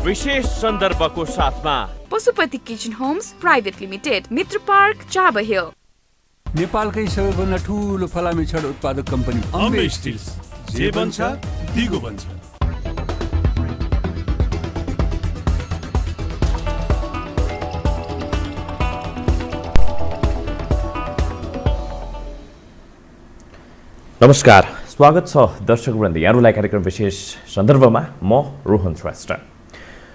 विशेष सन्दर्भको साथमा Pashupati kitchen homes private limited, Mitra park, Chabahil. नेपालकै सबैभन्दा ठुलो फलामे छड उत्पादक कम्पनी अम्बे स्टिल्स, जे बन्छ दिगो बन्छ। नमस्कार, स्वागत छ दर्शकवृन्द यहाँहरूलाई कार्यक्रम विशेष सन्दर्भमा। म रोहन श्रेष्ठ।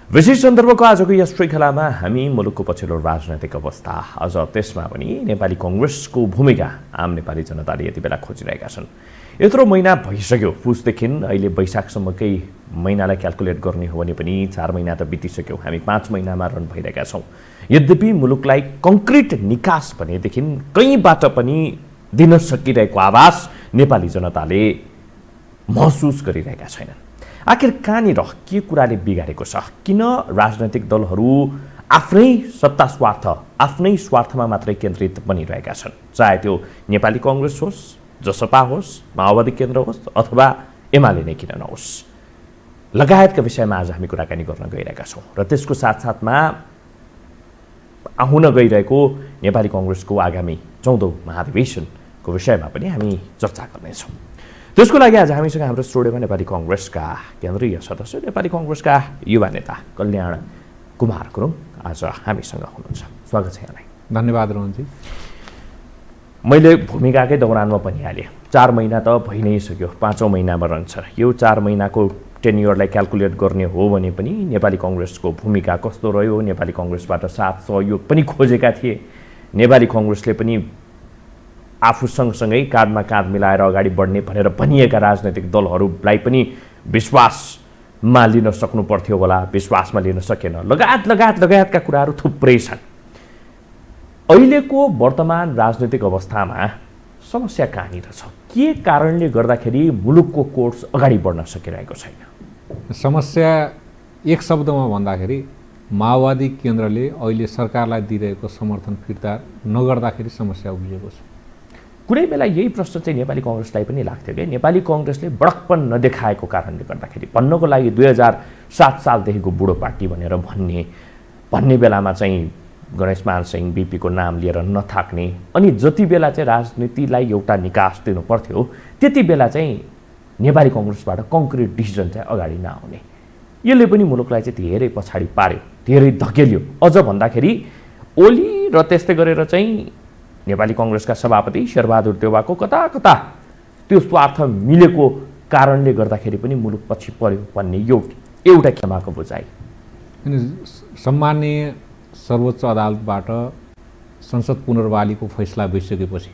विशेष सन्दर्भको आजको यस श्रृङ्खलामा हामी मुलुकको पछिल्लो राजनैतिक अवस्था, अझ त्यसमा पनि नेपाली कङ्ग्रेसको भूमिका आम नेपाली जनताले यति बेला खोजिरहेका छन्। यत्रो महिना भइसक्यो, पुसदेखि अहिले वैशाखसम्मकै महिनालाई क्याल्कुलेट गर्ने हो भने पनि 4 महिना त बितिसक्यो। हामी 5 महिनामा रन भइरहेका छौँ। यद्यपि मुलुकलाई कङ्क्रिट निकास भनेदेखि कहीँबाट पनि दिन सकिरहेको आवाज नेपाली जनताले महसुस गरिरहेका छैनन्। आखिर कहाँनिर के कुराले बिगारेको छ? किन राजनैतिक दलहरू आफ्नै सत्ता स्वार्थ, आफ्नै स्वार्थमा मात्रै केन्द्रित बनिरहेका छन्? चाहे त्यो नेपाली कङ्ग्रेस होस्, जसपा होस्, माओवादी केन्द्र होस् अथवा एमाले नै किन नहोस्, लगायतका विषयमा आज हामी कुराकानी गर्न गइरहेका छौँ। र त्यसको साथसाथमा हुन गइरहेको नेपाली कङ्ग्रेसको आगामी 14औं महाधिवेशनको विषयमा पनि हामी चर्चा गर्नेछौँ। त्यसको लागि आज हामीसँग हाम्रो स्टुडियोमा नेपाली कङ्ग्रेसका केन्द्रीय सदस्य, नेपाली कङ्ग्रेसका युवा नेता कल्याण कुमार गुरुङ आज हामीसँग हुनुहुन्छ। स्वागत छ यहाँलाई। धन्यवाद रोहनजी। मैले भूमिकाकै दौरानमा पनि हालेँ, 4 महिना त भइ नै सक्यो, 5औं महिनामा रहन्छ। यो 4 महिनाको टेन्युअरलाई क्याल्कुलेट गर्ने हो भने पनि नेपाली कङ्ग्रेसको भूमिका कस्तो रह्यो, नेपाली कङ्ग्रेसबाट साथ सहयोग पनि खोजेका थिए, नेपाली कङ्ग्रेसले पनि आफू सँगसँगै काँधमा काँध मिलाएर अगाडि बढ्ने भनेर भनिएका राजनैतिक दलहरूलाई पनि विश्वासमा लिन सक्नु पर्थ्यो होला, विश्वासमा लिन सकेन, लगायतका कुराहरू थुप्रै छन्। अहिलेको वर्तमान राजनैतिक अवस्थामा समस्या कहाँनिर छ? के कारणले गर्दाखेरि मुलुकको कोर्स अगाडि बढ्न सकिरहेको छैन? समस्या एक शब्दमा भन्दाखेरि माओवादी केन्द्रले अहिले सरकारलाई दिइरहेको समर्थन फिर्ता नगर्दाखेरि समस्या उब्जिएको छ। कुनै बेला यही प्रश्न चाहिँ नेपाली कङ्ग्रेसलाई पनि लाग्थ्यो कि नेपाली कङ्ग्रेसले बडकपन नदेखाएको कारणले गर्दाखेरि, भन्नको लागि 2007 सालदेखिको बुढो पार्टी भनेर भन्ने बेलामा चाहिँ गणेशमान सिंह बिपीको नाम लिएर नथाक्ने, अनि जति बेला चाहिँ राजनीतिलाई एउटा निकास दिनु पर्थ्यो त्यति बेला चाहिँ नेपाली कङ्ग्रेसबाट कङ्क्रिट डिसिजन चाहिँ अगाडि नआउने, यसले पनि मुलुकलाई चाहिँ धेरै पछाडि पार्यो, धेरै धकेल्यो। अझ भन्दाखेरि ओली र त्यस्तै गरेर चाहिँ नेपाली कङ्ग्रेसका सभापति शेरबहादुर देउवाको कता कता त्यो स्वार्थ मिलेको कारणले गर्दाखेरि पनि मुलुक पछि पर्यो भन्ने यो एउटा क्षमाको बुझाइ। सम्माननीय सर्वोच्च अदालतबाट संसद पुनर्बहालीको फैसला भइसकेपछि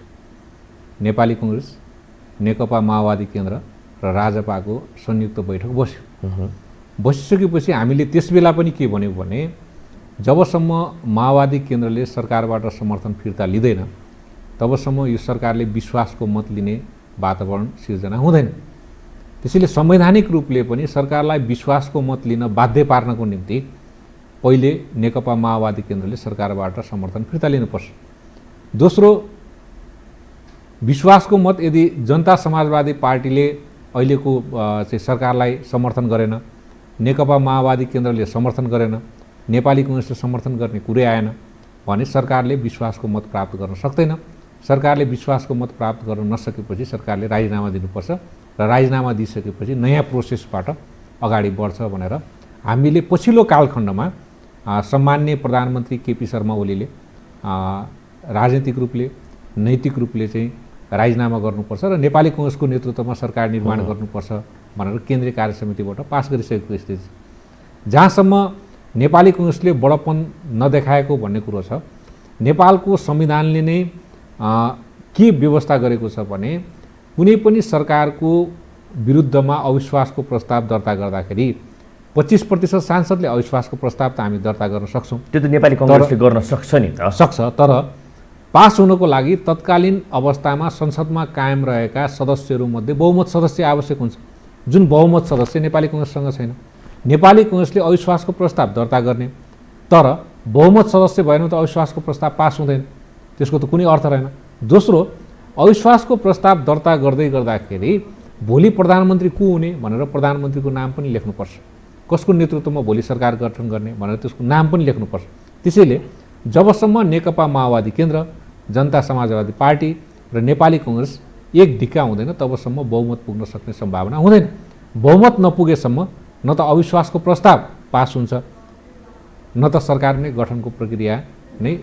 नेपाली कङ्ग्रेस, नेकपा माओवादी केन्द्र र राजपाको संयुक्त बैठक बस्यो। बसिसकेपछि हामीले त्यसबेला पनि के भन्यो भने जबसम्म माओवादी केन्द्रले सरकारबाट समर्थन फिर्ता लिँदैन तबसम्म यो सरकारले विश्वासको मत लिने वातावरण सिर्जना हुँदैन। त्यसैले संवैधानिक रूपले पनि सरकारलाई विश्वासको मत लिन बाध्य पार्नको निम्ति पहिले नेकपा माओवादी केन्द्रले सरकारबाट समर्थन फिर्ता लिनुपर्छ। दोस्रो, विश्वासको मत यदि जनता समाजवादी पार्टीले अहिलेको चाहिँ सरकारलाई समर्थन गरेन, नेकपा माओवादी केन्द्रले समर्थन गरेन, नेपाली कङ्ग्रेसले समर्थन गर्ने कुरै आएन भने सरकारले विश्वासको मत प्राप्त गर्न सक्दैन। सरकारले विश्वासको मत प्राप्त गर्न नसकेपछि सरकारले राजीनामा दिनुपर्छ र राजीनामा दिइसकेपछि नयाँ प्रोसेसबाट अगाडि बढ्छ भनेर हामीले पछिल्लो कालखण्डमा सम्माननीय प्रधानमन्त्री केपी शर्मा ओलीले राजनीतिक रूपले, नैतिक रूपले चाहिँ राजीनामा गर्नुपर्छ र नेपाली कङ्ग्रेसको नेतृत्वमा सरकार निर्माण गर्नुपर्छ भनेर केन्द्रीय कार्य समितिबाट पास गरिसकेको स्थिति छ। जहाँसम्म नेपाली कङ्ग्रेसले बडपन नदेखाएको भन्ने कुरो छ, नेपालको संविधानले नै के व्यवस्था गरेको छ भने कुनै पनि सरकारको विरुद्धमा अविश्वासको प्रस्ताव दर्ता गर्दाखेरि 25% सांसदले अविश्वासको प्रस्ताव त हामी दर्ता गर्न सक्छौँ। त्यो त नेपाली कङ्ग्रेसले गर्न सक्छ नि त, सक्छ। तर पास हुनको लागि तत्कालीन अवस्थामा संसदमा कायम रहेका सदस्यहरूमध्ये बहुमत सदस्य आवश्यक हुन्छ, जुन बहुमत सदस्य नेपाली कङ्ग्रेससँग छैन। नेपाली कङ्ग्रेसले अविश्वासको प्रस्ताव दर्ता गर्ने, तर बहुमत सदस्य भएन त अविश्वासको प्रस्ताव पास हुँदैन, त्यसको त कुनै अर्थ रहेन। दोस्रो, अविश्वासको प्रस्ताव दर्ता गर्दै गर्दाखेरि भोलि प्रधानमन्त्री को हुने भनेर प्रधानमन्त्रीको नाम पनि लेख्नुपर्छ। कसको नेतृत्वमा भोलि सरकार गठन गर्ने भनेर त्यसको नाम पनि लेख्नुपर्छ। त्यसैले जबसम्म नेकपा माओवादी केन्द्र, जनता समाजवादी पार्टी र नेपाली कङ्ग्रेस एक ढिक्का हुँदैन तबसम्म बहुमत पुग्न सक्ने सम्भावना हुँदैन। बहुमत नपुगेसम्म न त अविश्वासको प्रस्ताव पास हुन्छ, न त सरकार नै गठनको प्रक्रिया नै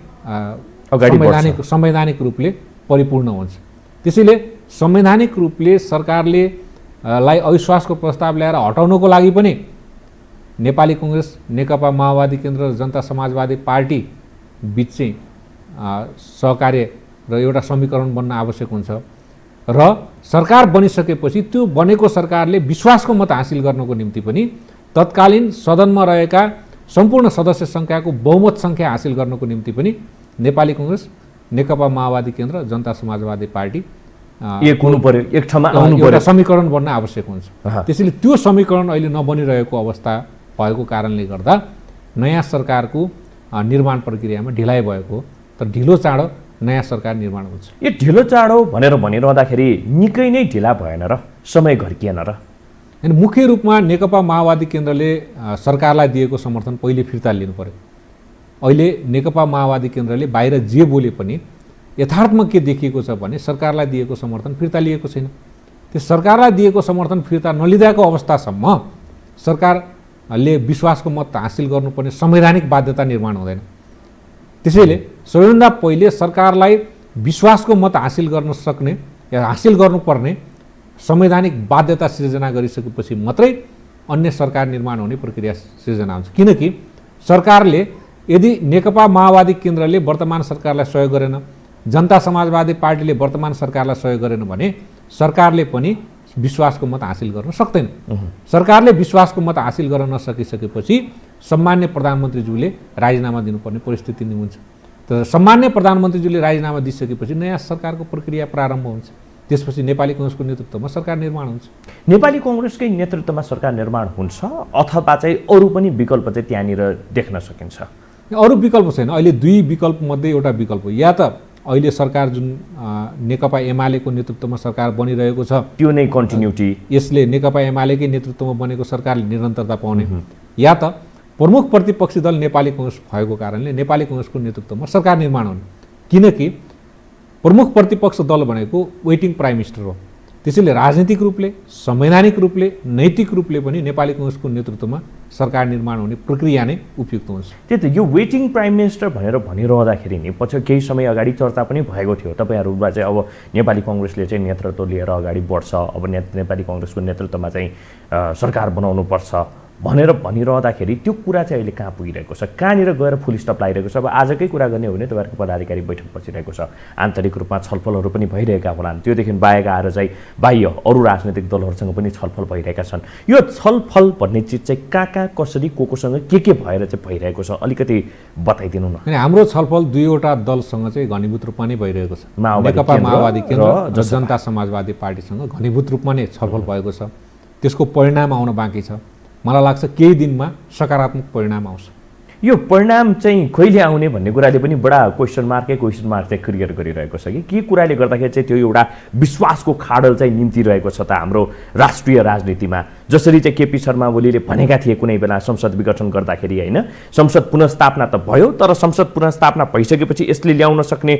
संवैधानिक रूपले परिपूर्ण हुन्छ। त्यसैले संवैधानिक रूपले सरकारले लाई अविश्वासको प्रस्ताव ल्याएर हटाउनको लागि पनि नेपाली कङ्ग्रेस, नेकपा माओवादी केन्द्र र जनता समाजवादी पार्टी बिच चाहिँ सहकार्य र एउटा समीकरण बन्न आवश्यक हुन्छ र सरकार बनिसकेपछि त्यो बनेको सरकारले विश्वासको मत हासिल गर्नको निम्ति पनि तत्कालीन सदनमा रहेका सम्पूर्ण सदस्य सङ्ख्याको बहुमत सङ्ख्या हासिल गर्नको निम्ति पनि नेपाली कङ्ग्रेस, नेकपा माओवादी केन्द्र, जनता समाजवादी पार्टी एक हुनु पर्यो, एक ठाउँमा आउनु पर्यो, एउटा समीकरण बन्न आवश्यक हुन्छ। त्यसैले त्यो समीकरण अहिले नबनिरहेको अवस्था भएको कारणले गर्दा नयाँ सरकारको निर्माण प्रक्रियामा ढिलाइ भएको हो। तर ढिलो चाँडो नयाँ सरकार निर्माण हुन्छ। यो ढिलो चाँडो भनेर भनिरहँदाखेरि निकै नै ढिला भएन र, समय घर्किएन र? अनि मुख्य रूपमा नेकपा माओवादी केन्द्रले सरकारलाई दिएको समर्थन पहिले फिर्ता लिनु पर्यो। अहिले नेकपा माओवादी केन्द्रले बाहिर जे बोले पनि यथार्थमा के देखिएको छ भने सरकारलाई दिएको समर्थन फिर्ता लिएको छैन। त्यो सरकारलाई दिएको समर्थन फिर्ता नलिँदाको अवस्थासम्म सरकारले विश्वासको मत हासिल गर्नुपर्ने संवैधानिक बाध्यता निर्माण हुँदैन। त्यसैले सबैभन्दा पहिले सरकारलाई विश्वासको मत हासिल गर्न सक्ने या हासिल गर्नुपर्ने संवैधानिक बाध्यता सिर्जना गरिसकेपछि मात्रै अन्य सरकार निर्माण हुने प्रक्रिया सिर्जना हुन्छ। किनकि सरकारले यदि नेकपा माओवादी केन्द्रले वर्तमान सरकारलाई सहयोग गरेन, जनता समाजवादी पार्टीले वर्तमान सरकारलाई सहयोग गरेन भने सरकारले पनि विश्वासको मत हासिल गर्न सक्दैन। सरकारले विश्वासको मत हासिल गर्न नसकिसकेपछि सम्मान्य प्रधानमन्त्रीज्यूले राजीनामा दिनुपर्ने परिस्थिति नै हुन्छ। तर सम्मान्य प्रधानमन्त्रीज्यूले राजीनामा दिइसकेपछि नयाँ सरकारको प्रक्रिया प्रारम्भ हुन्छ। त्यसपछि नेपाली कङ्ग्रेसको नेतृत्वमा सरकार निर्माण हुन्छ। नेपाली कङ्ग्रेसकै नेतृत्वमा सरकार निर्माण हुन्छ अथवा चाहिँ अरू पनि विकल्प चाहिँ त्यहाँनिर देख्न सकिन्छ? अरू विकल्प छैन। अहिले दुई विकल्प मध्ये एउटा विकल्प हो, या त अहिले सरकार जुन नेकपा एमालेको नेतृत्वमा सरकार बनिरहेको छ त्यो नै कन्टिन्युटी, यसले नेकपा एमालेकै नेतृत्वमा बनेको सरकारले निरन्तरता पाउने, या त प्रमुख प्रतिपक्षी दल नेपाली कङ्ग्रेस भएको कारणले नेपाली कङ्ग्रेसको नेतृत्वमा सरकार निर्माण हुने। किनकि प्रमुख प्रतिपक्ष दल भनेको वेटिङ प्राइम मिनिस्टर हो। त्यसैले राजनीतिक रूपले, संवैधानिक रूपले, नैतिक रूपले पनि नेपाली कङ्ग्रेसको नेतृत्वमा सरकार निर्माण हुने प्रक्रिया नै उपयुक्त हुन्छ। त्यही त यो वेटिङ प्राइम मिनिस्टर भनेर भनिरहँदाखेरि नि पछि केही समय अगाडि चर्चा पनि भएको थियो तपाईँहरूमा चाहिँ अब नेपाली कङ्ग्रेसले चाहिँ नेतृत्व लिएर अगाडि बढ्छ, अब नेपाली कङ्ग्रेसको नेतृत्वमा चाहिँ सरकार बनाउनुपर्छ भनेर भनिरहँदाखेरि त्यो कुरा चाहिँ अहिले कहाँ पुगिरहेको छ, कहाँनिर गएर फुल स्टप लगाइरहेको छ? अब आजकै कुरा गर्ने हो भने तपाईँहरूको पदाधिकारी बैठक बसिरहेको छ, आन्तरिक रूपमा छलफलहरू पनि भइरहेका होलान्, त्योदेखि बाहेक आएर चाहिँ बाह्य अरू राजनैतिक दलहरूसँग पनि छलफल भइरहेका छन्। यो छलफल भन्ने चिज चाहिँ कहाँ कसरी कोसँग के भएर चाहिँ भइरहेको छ अलिकति बताइदिनु न। अनि हाम्रो छलफल दुईवटा दलसँग चाहिँ घनीभूत रूपमा नै भइरहेको छ। नेकपा माओवादी केन्द्र र जनता समाजवादी पार्टीसँग घनीभूत रूपमा नै छलफल भएको छ। त्यसको परिणाम आउन बाँकी छ। मलाई लाग्छ केही दिनमा सकारात्मक परिणाम आउँछ। यो परिणाम चाहिँ कहिले आउने भन्ने कुराले पनि बडा क्वेसन मार्क चाहिँ क्रिएट गरिरहेको छ कि के कुराले गर्दाखेरि चाहिँ त्यो एउटा विश्वासको खाडल चाहिँ निम्ति रहेको छ त हाम्रो राष्ट्रिय राजनीतिमा। जसरी चाहिँ केपी शर्मा ओलीले भनेका थिए कुनै बेला संसद विघटन गर्दाखेरि, होइन, संसद पुनर्स्थापना त भयो तर संसद पुनर्स्थापना भइसकेपछि यसले ल्याउन सक्ने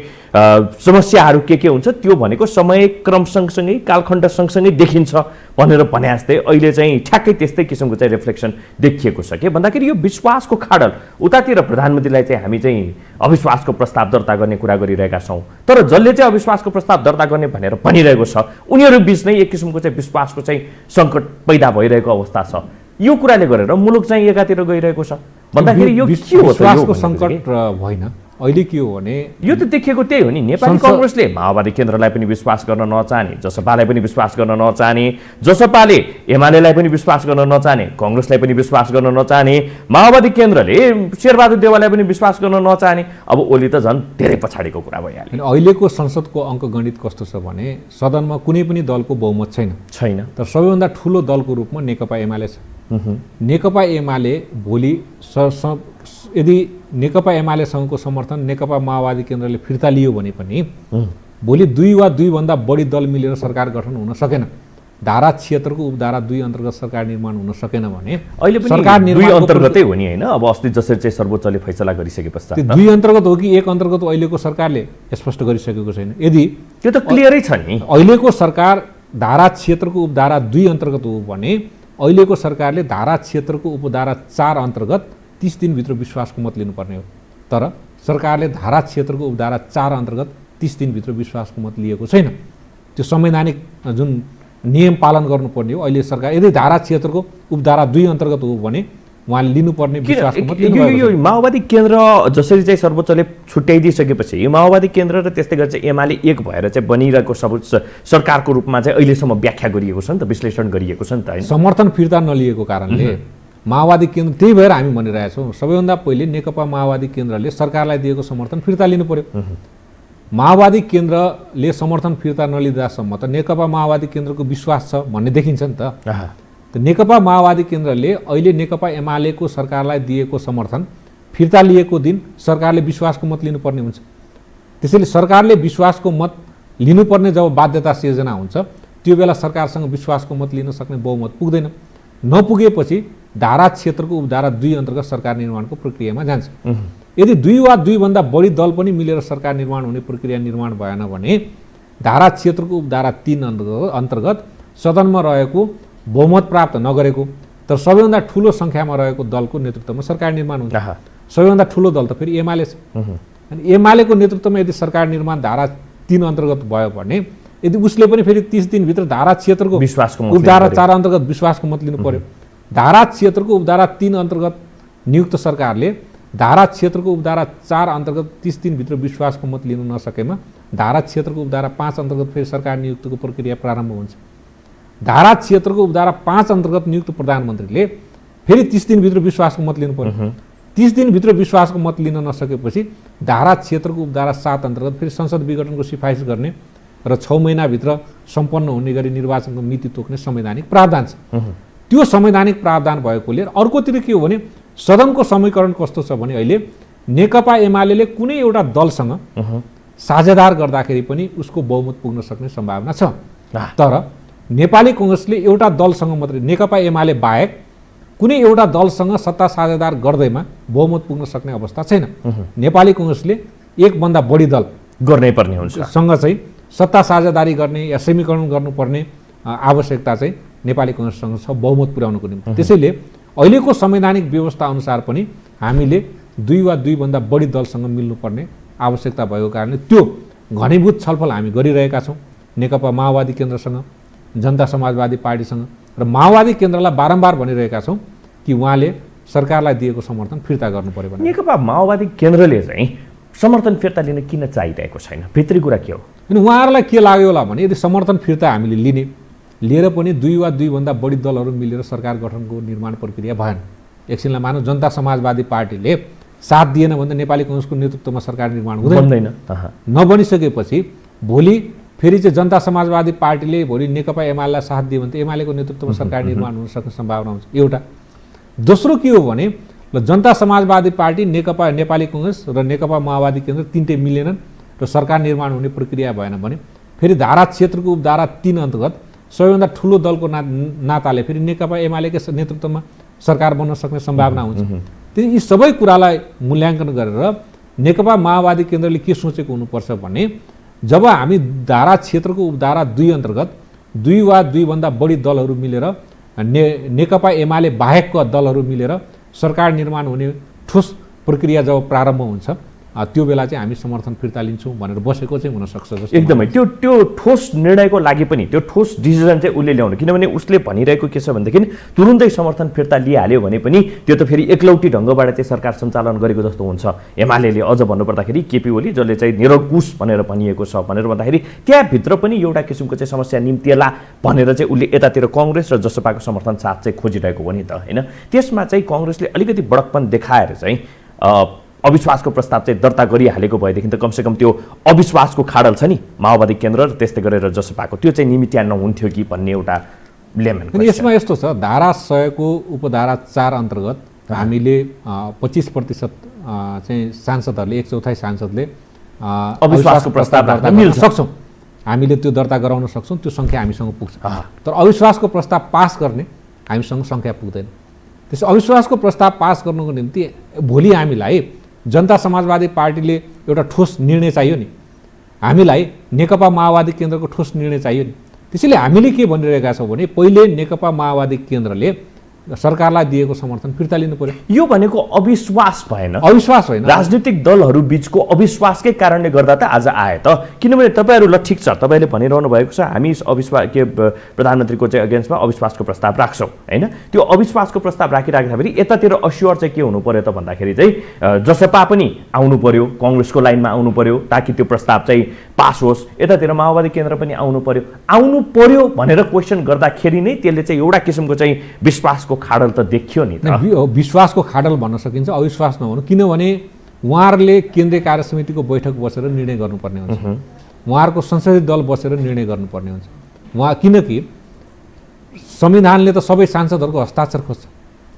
समस्याहरू के हुन्छ त्यो भनेको समय क्रम सँगसँगै कालखण्ड सँगसँगै देखिन्छ भनेर भने जस्तै अहिले चाहिँ ठ्याक्कै त्यस्तै किसिमको चाहिँ रिफ्लेक्सन देखिएको छ। के भन्दाखेरि यो विश्वासको खाडल उतातिर प्रधानमन्त्रीलाई चाहिँ हामी चाहिँ अविश्वासको प्रस्ताव दर्ता गर्ने कुरा गरिरहेका छौँ, तर जसले चाहिँ अविश्वासको प्रस्ताव दर्ता गर्ने भनेर भनिरहेको छ उनीहरू बिच नै एक किसिमको चाहिँ विश्वासको चाहिँ सङ्कट पैदा भइरहेको अवस्था छ। यो कुराले गरेर मुलुक चाहिँ एकातिर गइरहेको छ भन्दाखेरि यो के हो? विश्वासको सङ्कट होइन, अहिले के हो भने यो त देखिएको त्यही हो नि। नेपाली कङ्ग्रेसले माओवादी केन्द्रलाई पनि विश्वास गर्न नचाहने, जसपालाई पनि विश्वास गर्न नचाहने, जसपाले एमालेलाई पनि विश्वास गर्न नचाहने, कङ्ग्रेसलाई पनि विश्वास गर्न नचाहने, माओवादी केन्द्रले शेरबहादुर देवाललाई पनि विश्वास गर्न नचाहने। अब ओली त झन् धेरै पछाडिको कुरा भइहाल्यो। अहिलेको संसदको अङ्कगणित कस्तो छ भने सदनमा कुनै पनि दलको बहुमत छैन, तर सबैभन्दा ठुलो दलको रूपमा नेकपा एमाले छ। नेकपा एमाले भोलि यदि नेकपा एमालेसँगको समर्थन नेकपा माओवादी केन्द्रले फिर्ता लियो भने पनि भोलि दुई वा दुईभन्दा बढी दल मिलेर सरकार गठन हुन सकेन। धारा 76 को उपधारा 2 अन्तर्गत सरकार निर्माण हुन सकेन भने अहिले पनि सरकार 2 निर्माणको अन्तर्गतै हो नि हैन। अब अस्ति जसरी चाहिँ सर्वोच्चले फैसला गरिसके पश्चात त्यो 2 अन्तर्गत हो कि 1 अन्तर्गत अहिलेको सरकारले स्पष्ट गरिसकेको छैन। यदि त्यो त क्लियरै छ नि। अहिलेको सरकार धारा 76 को उपधारा 2 अन्तर्गत हो भने अहिलेको सरकारले धारा 76 को उपधारा 4 अन्तर्गत 30 दिनभित्र विश्वासको मत लिनुपर्ने हो। तर सरकारले धारा 76 को उपधारा 4 अन्तर्गत 30 दिनभित्र विश्वासको मत लिएको छैन। त्यो संवैधानिक जुन नियम पालन गर्नुपर्ने हो। अहिले सरकार यदि धारा 76 को उपधारा 2 अन्तर्गत हो भने उहाँले लिनुपर्ने विश्वासको मत लिनुभएको यो माओवादी केन्द्र जसरी चाहिँ सर्वोच्चले छुट्याइदिइसकेपछि यो माओवादी केन्द्र र त्यस्तै गरी चाहिँ एमाले एक भएर चाहिँ बनिरहेको सरकारको रूपमा चाहिँ अहिलेसम्म व्याख्या गरिएको छ नि त, विश्लेषण गरिएको छ नि त। समर्थन फिर्ता नलिएको कारणले माओवादी केन्द्र, त्यही भएर हामी भनिरहेका छौँ सबैभन्दा पहिले नेकपा माओवादी केन्द्रले सरकारलाई दिएको समर्थन फिर्ता लिनु पर्यो। माओवादी केन्द्रले समर्थन फिर्ता नलिँदासम्म त नेकपा माओवादी केन्द्रको विश्वास छ भन्ने देखिन्छ नि त। नेकपा माओवादी केन्द्रले अहिले नेकपा एमालेको सरकारलाई दिएको समर्थन फिर्ता लिएको दिन सरकारले विश्वासको मत लिनुपर्ने हुन्छ। त्यसैले सरकारले विश्वासको मत लिनुपर्ने जब बाध्यता सिर्जना हुन्छ त्यो बेला सरकारसँग विश्वासको मत लिन सक्ने बहुमत पुग्दैन। नपुगेपछि धारा 76 को उपधारा 2 अन्तर्गत सरकार निर्माणको प्रक्रियामा जान्छ। यदि 2 वा 2 भन्दा बढी दल पनि मिलेर सरकार निर्माण हुने प्रक्रिया निर्माण भएन भने धारा 76 को उपधारा 3 अन्तर्गत सदनमा रहेको बहुमत प्राप्त नगरेको तर सबैभन्दा ठुलो सङ्ख्यामा रहेको दलको नेतृत्वमा सरकार निर्माण हुन्छ। सबैभन्दा ठुलो दल त फेरि एमाले छ। अनि एमालेको नेतृत्वमा यदि सरकार निर्माण धारा 3 अन्तर्गत भयो भने यदि उसले पनि फेरि 30 दिनभित्र धारा 76 को उपधारा 4 अन्तर्गत विश्वासको मत लिनु पर्यो। धारा 76 को उपधारा 3 अन्तर्गत नियुक्त सरकारले धारा 76 को उपधारा 4 अन्तर्गत 30 दिनभित्र विश्वासको मत लिन नसकेमा धारा 76 को उपधारा 5 अन्तर्गत फेरि सरकार नियुक्तिको प्रक्रिया प्रारम्भ हुन्छ। धारा 76 को उपधारा 5 अन्तर्गत नियुक्त प्रधानमन्त्रीले फेरि 30 दिनभित्र विश्वासको मत लिनु पर्यो। 30 दिनभित्र विश्वासको मत लिन नसकेपछि धारा 76 को उपधारा 7 अन्तर्गत फेरि संसद विघटनको सिफारिस गर्ने र 6 महिनाभित्र सम्पन्न हुने गरी निर्वाचनको मिति तोक्ने संवैधानिक प्रावधान छ। त्यो संवैधानिक प्रावधान भएकोले अर्कोतिर के हो भने सदनको समीकरण कस्तो छ भने अहिले नेकपा एमाले कुनै एउटा दलसँग साझेदार गर्दाखेरि पनि उसको बहुमत पुग्न सक्ने सम्भावना छ। तर नेपाली कांग्रेसले एउटा दलसँग मात्रै नेकपा एमाले बाहेक कुनै एउटा दलसँग सत्ता साझेदार गर्दैमा बहुमत पुग्न सक्ने अवस्था छैन। नेपाली कांग्रेसले एक भन्दा बढी दल गर्नै पर्ने हुन्छ सँग चाहिँ सत्ता साझेदारी गर्ने या समीकरण गर्नुपर्ने आवश्यकता चाहिँ नेपाली कांग्रेससँग छ बहुमत पुर्याउनको निम्ति। त्यसैले अहिलेको संवैधानिक व्यवस्था अनुसार पनि हामीले 2 वा 2 भन्दा बढी दलसँग मिल्नुपर्ने आवश्यकता भएको कारणले त्यो घनीभूत छलफल हामी गरिरहेका छौँ नेकपा माओवादी केन्द्रसँग, जनता समाजवादी पार्टीसँग र माओवादी केन्द्रलाई बारम्बार भनिरहेका छौँ कि उहाँले सरकारलाई दिएको समर्थन फिर्ता गर्नु पर्यो भने। नेकपा माओवादी केन्द्रले चाहिँ समर्थन फिर्ता लिन किन चाहिरहेको छैन? भित्री कुरा के हो? अनि उहाँहरूलाई के लाग्यो होला भने यदि समर्थन फिर्ता हामीले लिएर पनि 2 वा 2 भन्दा बढी दलहरू मिलेर सरकार गठनको निर्माण प्रक्रिया भएन। एकछिनलाई मानौँ जनता समाजवादी पार्टीले साथ दिएन भने नेपाली कांग्रेसको नेतृत्वमा सरकार निर्माण हुँदैन। नबनिसकेपछि भोलि फेरि चाहिँ जनता समाजवादी पार्टीले भोलि नेकपा एमालेलाई साथ दियो भने त एमालेको नेतृत्वमा सरकार निर्माण हुन सक्ने सम्भावना हुन्छ एउटा। दोस्रो के हो भने जनता समाजवादी पार्टी, नेकपा नेपाली कांग्रेस र नेकपा माओवादी केन्द्र तीनटै मिलेनन् र सरकार निर्माण हुने प्रक्रिया भएन भने फेरि धारा 76 को उपधारा 3 अन्तर्गत सबैभन्दा ठुलो दलको नाताले फेरि नेकपा एमालेकै नेतृत्वमा सरकार बन्न सक्ने सम्भावना हुन्छ। त्यही यी सबै कुरालाई मूल्याङ्कन गरेर नेकपा माओवादी केन्द्रले के सोचेको हुनुपर्छ भने जब हामी धारा 76 को उपधारा 2 अन्तर्गत 2 वा 2 भन्दा बढी दलहरू मिलेर नेकपा एमाले बाहेकका दलहरू मिलेर सरकार निर्माण हुने ठोस प्रक्रिया जब प्रारम्भ हुन्छ त्यो बेला चाहिँ हामी समर्थन फिर्ता लिन्छौँ भनेर बसेको चाहिँ हुनसक्छ जस्तो। एकदमै त्यो ठोस निर्णयको लागि पनि त्यो ठोस डिसिजन चाहिँ उसले ल्याउनु, किनभने उसले भनिरहेको के छ भनेदेखि तुरुन्तै समर्थन फिर्ता लिइहाल्यो भने पनि त्यो त फेरि एकलौटी ढङ्गबाट चाहिँ सरकार सञ्चालन गरेको जस्तो हुन्छ। एमाले अझ भन्नुपर्दाखेरि केपी ओली जसले चाहिँ निरङ्कुश भनेर भनिएको छ भनेर भन्दाखेरि त्यहाँभित्र पनि एउटा किसिमको चाहिँ समस्या निम्तिएला भनेर चाहिँ उसले यतातिर कांग्रेस र जसपाको समर्थन साथ चाहिँ खोजिरहेको हो नि त, होइन? त्यसमा चाहिँ कांग्रेसले अलिकति बडकपन देखाएर चाहिँ अविश्वासको प्रस्ताव चाहिँ दर्ता गरिहालेको भएदेखि त कमसेकम त्यो अविश्वासको खाडल छ नि माओवादी केन्द्र र त्यस्तै गरेर जसपाको त्यो चाहिँ निमित्या नहुन्थ्यो कि भन्ने एउटा लेमन। यसमा यस्तो छ, धारा 100 को उपधारा 4 अन्तर्गत हामीले 25% चाहिँ सांसदहरूले 1/4 सांसदले अविश्वासको प्रस्ताव राख्न मिल्न सक्छौँ। हामीले त्यो दर्ता गराउन सक्छौँ, त्यो सङ्ख्या हामीसँग पुग्छ। तर अविश्वासको प्रस्ताव पास गर्ने हामीसँग सङ्ख्या पुग्दैन। त्यसो अविश्वासको प्रस्ताव पास गर्नुको निम्ति भोलि हामीलाई जनता समाजवादी पार्टीले एउटा ठोस निर्णय चाहियो नि, हामीलाई नेकपा माओवादी केन्द्रको ठोस निर्णय चाहियो नि। त्यसैले हामीले के भनिरहेका छौँ भने पहिले नेकपा माओवादी केन्द्रले सरकारलाई दिएको समर्थन फिर्ता लिनु पर्यो। यो भनेको अविश्वास भएन, अविश्वास होइन, राजनीतिक दलहरू बीचको अविश्वासकै कारणले गर्दा त आज आए त। किनभने तपाईँहरू ल ठिक छ, तपाईँले भनिरहनु भएको छ हामी अविश्वास प्रधानमन्त्रीको चाहिँ अगेन्स्टमा अविश्वासको प्रस्ताव राख्छौँ होइन। त्यो अविश्वासको प्रस्ताव राखिराख्दाखेरि यतातिर अस्योर चाहिँ के हुनु पर्यो त भन्दाखेरि चाहिँ जसपा पनि आउनु पर्यो, काङ्ग्रेसको लाइनमा आउनु पर्यो ताकि त्यो प्रस्ताव चाहिँ पास होस्, यतातिर माओवादी केन्द्र पनि आउनु पर्यो भनेर क्वेसन गर्दाखेरि नै त्यसले चाहिँ एउटा किसिमको चाहिँ विश्वासको खाडल त देखियो नि त। विश्वासको खाडल भन्न सकिन्छ, अविश्वास नहुनु। किनभने उहाँहरूले केन्द्रीय कार्य समितिको बैठक बसेर निर्णय गर्नुपर्ने हुन्छ, उहाँहरूको संसदीय दल बसेर निर्णय गर्नुपर्ने हुन्छ। किनकि संविधानले त सबै सांसदहरूको हस्ताक्षर खोज्छ,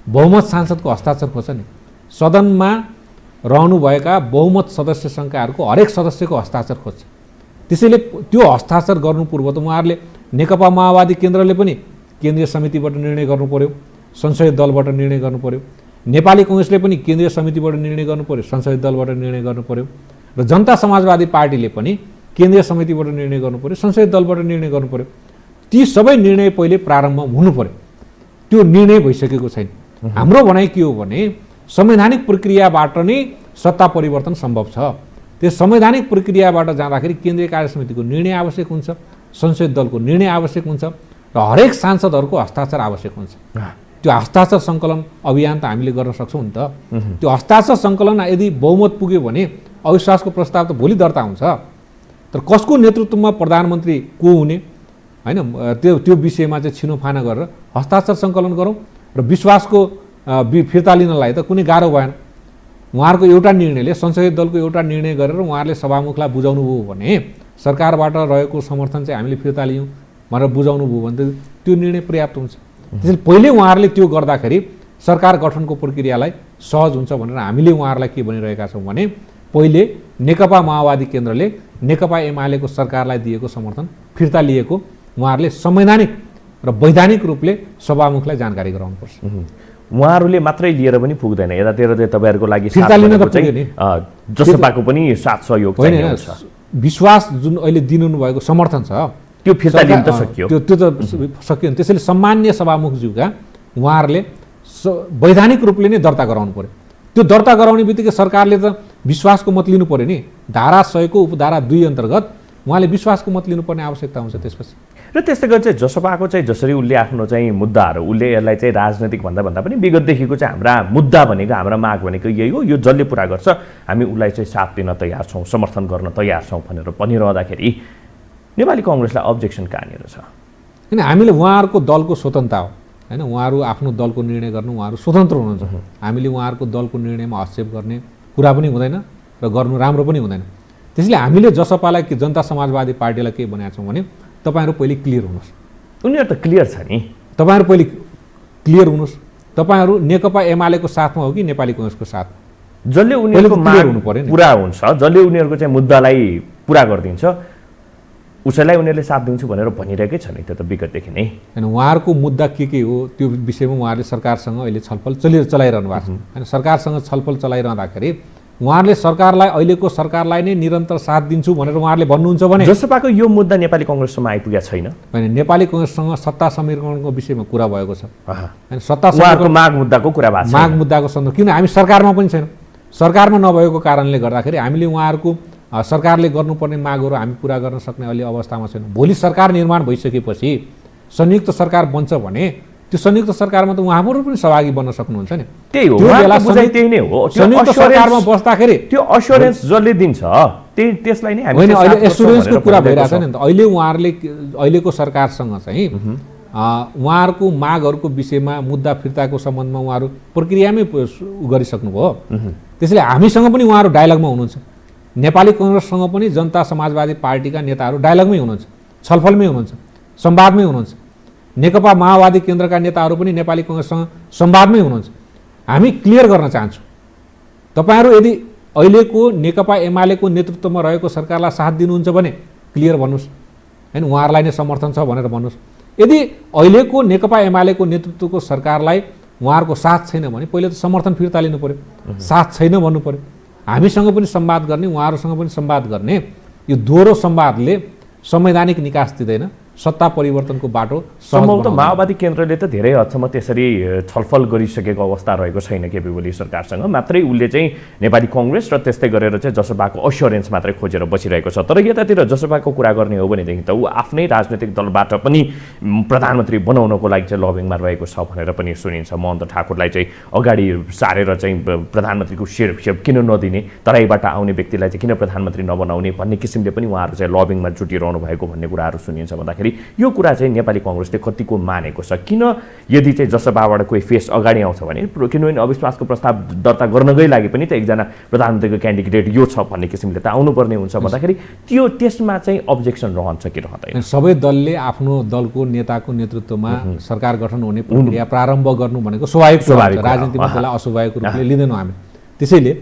बहुमत सांसदको हस्ताक्षर खोज्छ नि। सदनमा रहनुभएका बहुमत सदस्य सङ्ख्याहरूको हरेक सदस्यको हस्ताक्षर खोज्छ। त्यसैले त्यो हस्ताक्षर गर्नु पूर्व त उहाँहरूले नेकपा माओवादी केन्द्रले पनि केन्द्रीय समितिबाट निर्णय गर्नु पर्यो, संसदीय दलबाट निर्णय गर्नु पर्यो। नेपाली काङ्ग्रेसले पनि केन्द्रीय समितिबाट निर्णय गर्नु पर्यो, संसदीय दलबाट निर्णय गर्नु पर्यो। र जनता समाजवादी पार्टीले पनि केन्द्रीय समितिबाट निर्णय गर्नु पर्यो, संसदीय दलबाट निर्णय गर्नु पर्यो। ती सबै निर्णय पहिले प्रारम्भ हुनु पर्यो। त्यो निर्णय भइसकेको छैन। हाम्रो भनाइ के हो भने संवैधानिक प्रक्रियाबाट नै सत्ता परिवर्तन सम्भव छ। त्यस संवैधानिक प्रक्रियाबाट जाँदाखेरि केन्द्रीय कार्य समितिको निर्णय आवश्यक हुन्छ, संसदीय दलको निर्णय आवश्यक हुन्छ र हरेक सांसदहरूको हस्ताक्षर आवश्यक हुन्छ। त्यो हस्ताक्षर सङ्कलन अभियान त हामीले गर्न सक्छौँ नि त। त्यो हस्ताक्षर सङ्कलन यदि बहुमत पुग्यो भने अविश्वासको प्रस्ताव त भोलि दर्ता हुन्छ। तर कसको नेतृत्वमा प्रधानमन्त्री को हुने होइन, त्यो विषयमा चाहिँ छिनोफाना गरेर हस्ताक्षर सङ्कलन गरौँ र विश्वासको फिर्ता लिनलाई त कुनै गाह्रो भएन। उहाँहरूको एउटा निर्णयले, संसदीय दलको एउटा निर्णय गरेर उहाँहरूले सभामुखलाई बुझाउनु भयो भने सरकारबाट रहेको समर्थन चाहिँ हामीले फिर्ता लियौँ भनेर बुझाउनु भयो भने त त्यो निर्णय पर्याप्त हुन्छ। त्यसैले पहिले उहाँहरूले त्यो गर्दाखेरि सरकार गठनको प्रक्रियालाई सहज हुन्छ भनेर हामीले उहाँहरूलाई के भनिरहेका छौँ भने पहिले नेकपा माओवादी केन्द्रले नेकपा एमालेको सरकारलाई दिएको समर्थन फिर्ता लिएको उहाँहरूले संवैधानिक र वैधानिक रूपले सभामुखलाई जानकारी गराउनुपर्छ। उहाँहरूले मात्रै लिएर पनि पुग्दैन, यतातिर चाहिँ तपाईँहरूको लागि फिर्ता लिन त पुग्यो नि, जसपाको पनि साथ सहयोग चाहिन्छ। विश्वास जुन अहिले दिनु भएको समर्थन छ त्यो फिर्ता लिन त सकियो, त्यो त सकियो नि। त्यसैले सम्मान्य सभामुखज्यूका उहाँहरूले वैधानिक रूपले नै दर्ता गराउनु पर्यो। त्यो दर्ता गराउने बित्तिकै सरकारले त विश्वासको मत लिनु पर्यो नि। धारा 100 को उपधारा 2 अन्तर्गत उहाँले विश्वासको मत लिनुपर्ने आवश्यकता हुन्छ त्यसपछि। र त्यस्तै गरी चाहिँ जसपाको चाहिँ जसरी उसले आफ्नो चाहिँ मुद्दाहरू उसले यसलाई चाहिँ राजनैतिक भन्दा पनि विगतदेखिको चाहिँ हाम्रा मुद्दा भनेको, हाम्रा माग भनेको यही हो, यो जसले पुरा गर्छ हामी उसलाई चाहिँ साथ दिन तयार छौँ, समर्थन गर्न तयार छौँ भनेर भनिरहँदाखेरि नेपाली काङ्ग्रेसलाई अब्जेक्सन कहाँनिर छ? किन हामीले उहाँहरूको दलको स्वतन्त्रता हो होइन, उहाँहरू आफ्नो दलको निर्णय गर्नु उहाँहरू स्वतन्त्र हुनुहुन्छ। हामीले उहाँहरूको दलको निर्णयमा हस्तक्षेप गर्ने कुरा पनि हुँदैन र गर्नु राम्रो पनि हुँदैन। त्यसैले हामीले जसपालाई कि जनता समाजवादी पार्टीलाई के भनेका छौँ भने तपाईँहरू पहिले क्लियर हुनुहोस्। उनीहरू त क्लियर छ नि, तपाईँहरू पहिले क्लियर हुनुहोस्। तपाईँहरू नेकपा एमालेको साथमा हो कि नेपाली काङ्ग्रेसको साथ? जसले उनीहरूको माग हुनु पर्यो, पुरा हुन्छ, जसले उनीहरूको चाहिँ मुद्दालाई पुरा गरिदिन्छ उसैलाई उनीहरूले साथ दिन्छु भनेर भनिरहेकै छ नि, त्यो त विगतदेखि नै। होइन, उहाँहरूको मुद्दा के हो त्यो विषयमा उहाँहरूले सरकारसँग अहिले छलफल चलाइरहनु भएको छ होइन। सरकारसँग छलफल चलाइरहँदाखेरि उहाँहरूले सरकारलाई, अहिलेको सरकारलाई नै निरन्तर साथ दिन्छु भनेर उहाँहरूले भन्नुहुन्छ भने जसपाको यो मुद्दा नेपाली काङ्ग्रेससम्म आइपुगेको छैन। होइन, नेपाली काङ्ग्रेससँग सत्ता समीकरणको विषयमा कुरा भएको छ होइन। सत्ता उहाँहरूको माग मुद्दाको कुरा भएको छ, माग मुद्दाको सन्दर्भ, किन हामी सरकारमा पनि छैनौँ। सरकारमा नभएको कारणले गर्दाखेरि हामीले उहाँहरूको सरकारले गर्नुपर्ने मागहरू हामी पुरा गर्न सक्ने अहिले अवस्थामा छैनौँ। भोलि सरकार निर्माण भइसकेपछि संयुक्त सरकार बन्छ भने त्यो संयुक्त सरकारमा त उहाँहरू पनि सहभागी बन्न सक्नुहुन्छ नि। त्यही हो, त्यही नै हो। संयुक्त सरकारमा बस्दाखेरि त्यो एस्योरेन्स जसले दिन्छ त्यसलाई नै हामी होइन, अहिले एस्योरेन्सको कुरा भइरहेको छ नि त। अहिले उहाँहरूले अहिलेको सरकारसँग चाहिँ उहाँहरूको मागहरूको विषयमा मुद्दा फिर्ताको सम्बन्धमा उहाँहरू प्रक्रियामै गरिसक्नुभयो। त्यसैले हामीसँग पनि उहाँहरू डायलगमा हुनुहुन्छ। नेपाली काङ्ग्रेससँग पनि जनता समाजवादी पार्टीका नेताहरू डायलगमै हुनुहुन्छ, छलफलमै हुनुहुन्छ, संवादमै हुनुहुन्छ। नेकपा माओवादी केन्द्रका नेताहरू पनि नेपाली काङ्ग्रेससँग संवादमै हुनुहुन्छ। हामी क्लियर गर्न चाहन्छौँ, तपाईँहरू यदि अहिलेको नेकपा एमालेको नेतृत्वमा रहेको सरकारलाई साथ दिनुहुन्छ भने क्लियर भन्नुहोस्। हैन उहाँहरूलाई नै समर्थन छ भनेर भन्नुहोस्। यदि अहिलेको नेकपा एमालेको नेतृत्वको सरकारलाई उहाँहरूको साथ छैन भने पहिले त समर्थन फिर्ता लिनु पर्यो, साथ छैन भन्नु पर्यो। हामीसँग पनि संवाद गर्ने, उहाँहरूसँग पनि संवाद गर्ने, यो दोहोरो संवादले संवैधानिक निकास दिँदैन, सत्ता परिवर्तनको बाटो सम्भवतः माओवादी केन्द्रले त धेरै हदसम्म त्यसरी छलफल गरिसकेको अवस्था रहेको छैन केपी ओली सरकारसँग, मात्रै उसले चाहिँ नेपाली कङ्ग्रेस र त्यस्तै गरेर चाहिँ जसपाको अस्योरेन्स मात्रै खोजेर बसिरहेको छ। तर यतातिर जसपाको कुरा गर्ने हो भनेदेखि त ऊ आफ्नै राजनैतिक दलबाट पनि प्रधानमन्त्री बनाउनको लागि चाहिँ लबिङमा रहेको छ भनेर पनि सुनिन्छ। महन्त ठाकुरलाई चाहिँ अगाडि सारेर चाहिँ प्रधानमन्त्रीको सेप किन नदिने, तराईबाट आउने व्यक्तिलाई चाहिँ किन प्रधानमन्त्री नबनाउने भन्ने किसिमले पनि उहाँहरू चाहिँ लबिङमा जुटिरहनु भएको भन्ने कुराहरू सुनिन्छ। भन्दाखेरि यो कुरा चाहिँ नेपाली कङ्ग्रेसले कतिको मानेको छ? किन यदि चाहिँ जसपाबाट कोही फेस अगाडि आउँछ भने, किनभने अविश्वासको प्रस्ताव दर्ता गर्नकै लागि पनि त एकजना प्रधानमन्त्रीको क्यान्डिडेट यो छ भन्ने किसिमले त आउनुपर्ने हुन्छ। भन्दाखेरि त्यो त्यसमा चाहिँ अब्जेक्सन रहन्छ कि रहँदैन? सबै दलले आफ्नो दलको नेताको नेतृत्वमा सरकार गठन हुने प्रक्रिया प्रारम्भ गर्नु भनेको स्वाभाविक राजनीतिमा त्यसलाई अस्वाभाविक रूपले लिँदैनौँ हामी। त्यसैले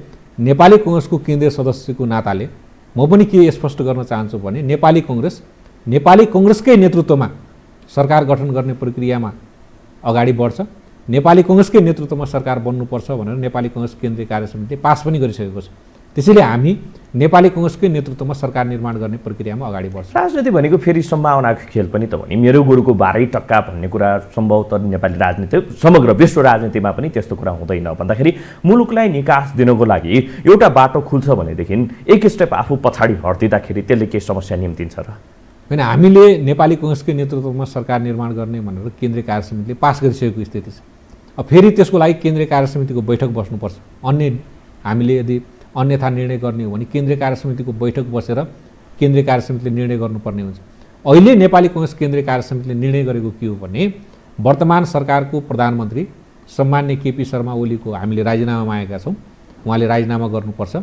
नेपाली कङ्ग्रेसको केन्द्रीय सदस्यको नाताले म पनि के स्पष्ट गर्न चाहन्छु भने नेपाली कङ्ग्रेसकै नेतृत्वमा सरकार गठन गर्ने प्रक्रियामा अगाडि बढ्छ। नेपाली कङ्ग्रेसकै नेतृत्वमा सरकार बन्नुपर्छ भनेर नेपाली कङ्ग्रेस केन्द्रीय कार्य समितिले पास पनि गरिसकेको छ। त्यसैले हामी नेपाली कङ्ग्रेसकै नेतृत्वमा सरकार निर्माण गर्ने प्रक्रियामा अगाडि बढ्छ। राजनीति भनेको फेरि सम्भावनाको खेल पनि त हो नि। मेरो गोरुको बाह्रै टक्का भन्ने कुरा सम्भवतः नेपाली राजनीति समग्र विश्व राजनीतिमा पनि त्यस्तो कुरा हुँदैन। भन्दाखेरि मुलुकलाई निकास दिनको लागि एउटा बाटो खुल्छ भनेदेखि एक स्टेप आफू पछाडि हटिँदाखेरि त्यसले केही समस्या निम्तिन्छ र? होइन, हामीले नेपाली कङ्ग्रेसकै नेतृत्वमा सरकार निर्माण गर्ने भनेर केन्द्रीय कार्य समितिले पास गरिसकेको स्थिति छ। अब फेरि त्यसको लागि केन्द्रीय कार्य समितिको बैठक बस्नुपर्छ। हामीले यदि अन्यथा निर्णय गर्ने हो भने केन्द्रीय कार्य समितिको बैठक बसेर केन्द्रीय कार्य समितिले निर्णय गर्नुपर्ने हुन्छ। अहिले नेपाली कङ्ग्रेस केन्द्रीय कार्य समितिले निर्णय गरेको के हो भने वर्तमान सरकारको प्रधानमन्त्री सम्मान्य केपी शर्मा ओलीको हामीले राजीनामा मागेका छौँ, उहाँले राजीनामा गर्नुपर्छ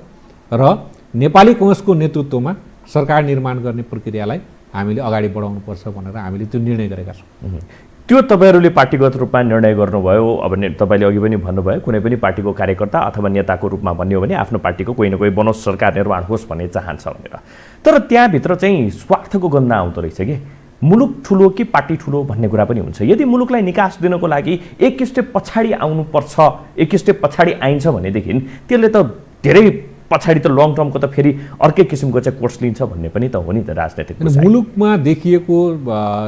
र नेपाली कङ्ग्रेसको नेतृत्वमा सरकार निर्माण गर्ने प्रक्रियालाई हामीले अगाडि बढाउनुपर्छ भनेर हामीले त्यो निर्णय गरेका छौँ। त्यो तपाईँहरूले पार्टीगत रूपमा निर्णय गर्नुभयो। अब तपाईँले अघि पनि भन्नुभयो कुनै पनि पार्टीको कार्यकर्ता अथवा नेताको रूपमा भन्ने हो भने आफ्नो पार्टीको कोही न कोही बनोस्, सरकार निर्माण होस् भन्ने चाहन्छ भनेर। तर त्यहाँभित्र चाहिँ स्वार्थको गन्ध आउँदो रहेछ कि मुलुक ठुलो कि पार्टी ठुलो भन्ने कुरा पनि हुन्छ। यदि मुलुकलाई निकास दिनको लागि एक स्टेप पछाडि आउनुपर्छ, एक स्टेप पछाडि आइन्छ भनेदेखि त्यसले त धेरै पछाडि त लङ टर्मको त फेरि अर्कै किसिमको चाहिँ कोर्स लिन्छ भन्ने पनि त हो नि त राजनीतिक। मुलुकमा देखिएको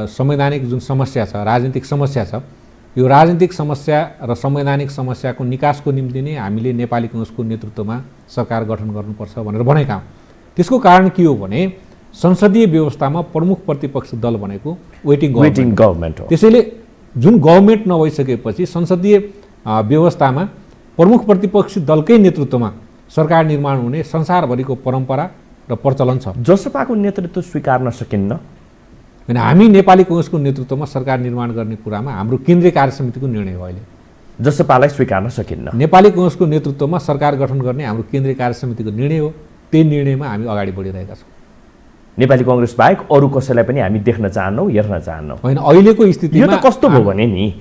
संवैधानिक जुन समस्या छ, राजनीतिक समस्या छ, यो राजनीतिक समस्या र संवैधानिक समस्याको निकासको निम्ति नै हामीले नेपाली कङ्ग्रेसको नेतृत्वमा सरकार गठन गर्नुपर्छ भनेर भनेका हौँ। त्यसको कारण के हो भने संसदीय व्यवस्थामा प्रमुख प्रतिपक्षी दल भनेको वेटिङ गभर्नमेन्ट हो। त्यसैले जुन गभर्नमेन्ट नभइसकेपछि संसदीय व्यवस्थामा प्रमुख प्रतिपक्षी दलकै नेतृत्वमा सरकार निर्माण हुने संसारभरिको परम्परा र प्रचलन छ। जसपाको नेतृत्व स्वीकार्न सकिन्न। होइन, हामी नेपाली कङ्ग्रेसको नेतृत्वमा सरकार निर्माण गर्ने कुरामा हाम्रो केन्द्रीय कार्य समितिको निर्णय हो। अहिले जसपालाई स्वीकार्न सकिन्न। नेपाली कङ्ग्रेसको नेतृत्वमा सरकार गठन गर्ने हाम्रो केन्द्रीय कार्य समितिको निर्णय हो। त्यही निर्णयमा हामी अगाडि बढिरहेका छौँ। नेपाली कङ्ग्रेस बाहेक अरू कसैलाई पनि हामी देख्न चाहन्नौँ, हेर्न चाहन्नौँ। होइन, अहिलेको स्थितिमा यो त कस्तो भयो भने नि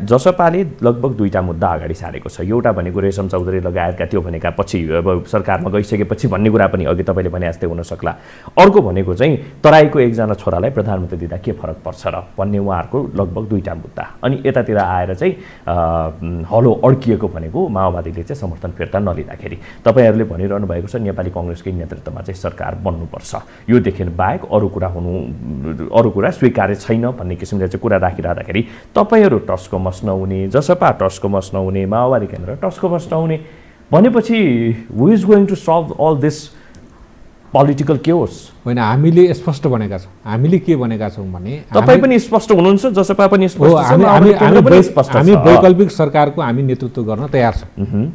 जसपाले लगभग दुईटा मुद्दा अगाडि सारेको छ। एउटा भनेको रेशम चौधरी लगायतका त्यो भनेका पछि अब सरकारमा गइसकेपछि भन्ने कुरा पनि अघि तपाईँले भने जस्तै हुन सक्ला। अर्को भनेको चाहिँ तराईको एकजना छोरालाई प्रधानमन्त्री दिँदा के फरक पर्छ र भन्ने उहाँहरूको लगभग दुईटा मुद्दा। अनि यतातिर आएर चाहिँ हलो अड्किएको भनेको माओवादीले चाहिँ समर्थन फिर्ता नलिँदाखेरि तपाईँहरूले भनिरहनु भएको छ नेपाली कङ्ग्रेसकै नेतृत्वमा चाहिँ सरकार बन्नुपर्छ, यो बाहेक अरू कुरा स्वीकार्य छैन भन्ने किसिमले चाहिँ कुरा राखिरहँदाखेरि तपाईँहरू टस्कमस नहुने, जसपा टस्कमस नहुने, माओवादी केन्द्र टस्कमस नहुने भनेपछि who is going to solve all this political chaos? होइन, हामीले स्पष्ट भनेका छौँ। हामीले के भनेका छौँ भने तपाईँ पनि स्पष्ट हुनुहुन्छ, जसपा पनि स्पष्ट छ, हामी वैकल्पिक सरकारको हामी नेतृत्व गर्न तयार छौँ।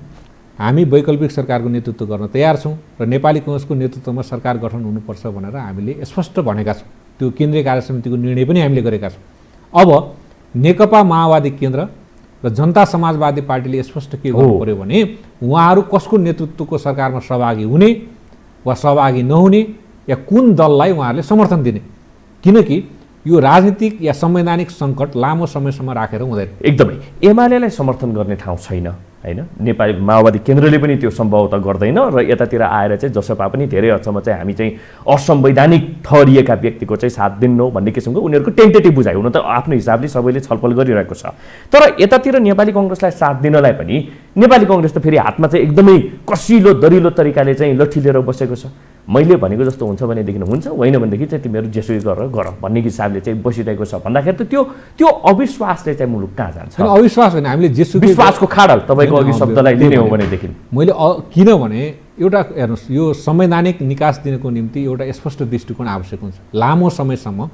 हामी वैकल्पिक सरकारको नेतृत्व गर्न तयार छौँ र नेपाली कङ्ग्रेसको नेतृत्वमा सरकार गठन हुनुपर्छ भनेर हामीले स्पष्ट भनेका छौँ। त्यो केन्द्रीय कार्य समितिको निर्णय पनि हामीले गरेका छौँ। अब नेकपा माओवादी केन्द्र र जनता समाजवादी पार्टीले स्पष्ट के गर्नु पर्यो भने उहाँहरू कसको नेतृत्वको सरकारमा सहभागी हुने वा सहभागी नहुने या कुन दललाई उहाँहरूले समर्थन दिने, किनकि यो राजनीतिक या संवैधानिक सङ्कट लामो समयसम्म राखेर हुँदैन। एकदमै एमालेलाई समर्थन गर्ने ठाउँ छैन, होइन नेपाली माओवादी केन्द्रले पनि त्यो सम्भवतः गर्दैन र यतातिर आएर चाहिँ जसपा पनि धेरै हदसम्म चाहिँ हामी चाहिँ असंवैधानिक ठहरिएका व्यक्तिको चाहिँ साथ दिन्नौ भन्ने किसिमको उनीहरूको टेन्टेटिभ बुझाइ हुन त आफ्नो हिसाबले सबैले छलफल गरिरहेको छ। तर यतातिर नेपाली कङ्ग्रेसलाई साथ दिनलाई पनि नेपाली कङ्ग्रेस त फेरि हातमा चाहिँ एकदमै कसिलो दरिलो तरिकाले चाहिँ लट्ठी लिएर बसेको छ। मैले भनेको जस्तो हुन्छ भनेदेखि हुन्छ, होइन भनेदेखि चाहिँ तिमीहरू जेसुकै गरेर गर भन्ने हिसाबले चाहिँ बसिरहेको छ भन्दाखेरि त त्यो अविश्वासले चाहिँ मुलुक कहाँ जान्छ? अविश्वास होइन, हामीले जेसुकै विश्वासको खाडल तपाईँको अघि शब्दलाई लिने हो भनेदेखि मैले किनभने एउटा हेर्नुहोस्, यो संवैधानिक निकास दिनको निम्ति एउटा स्पष्ट दृष्टिकोण आवश्यक हुन्छ। लामो समयसम्म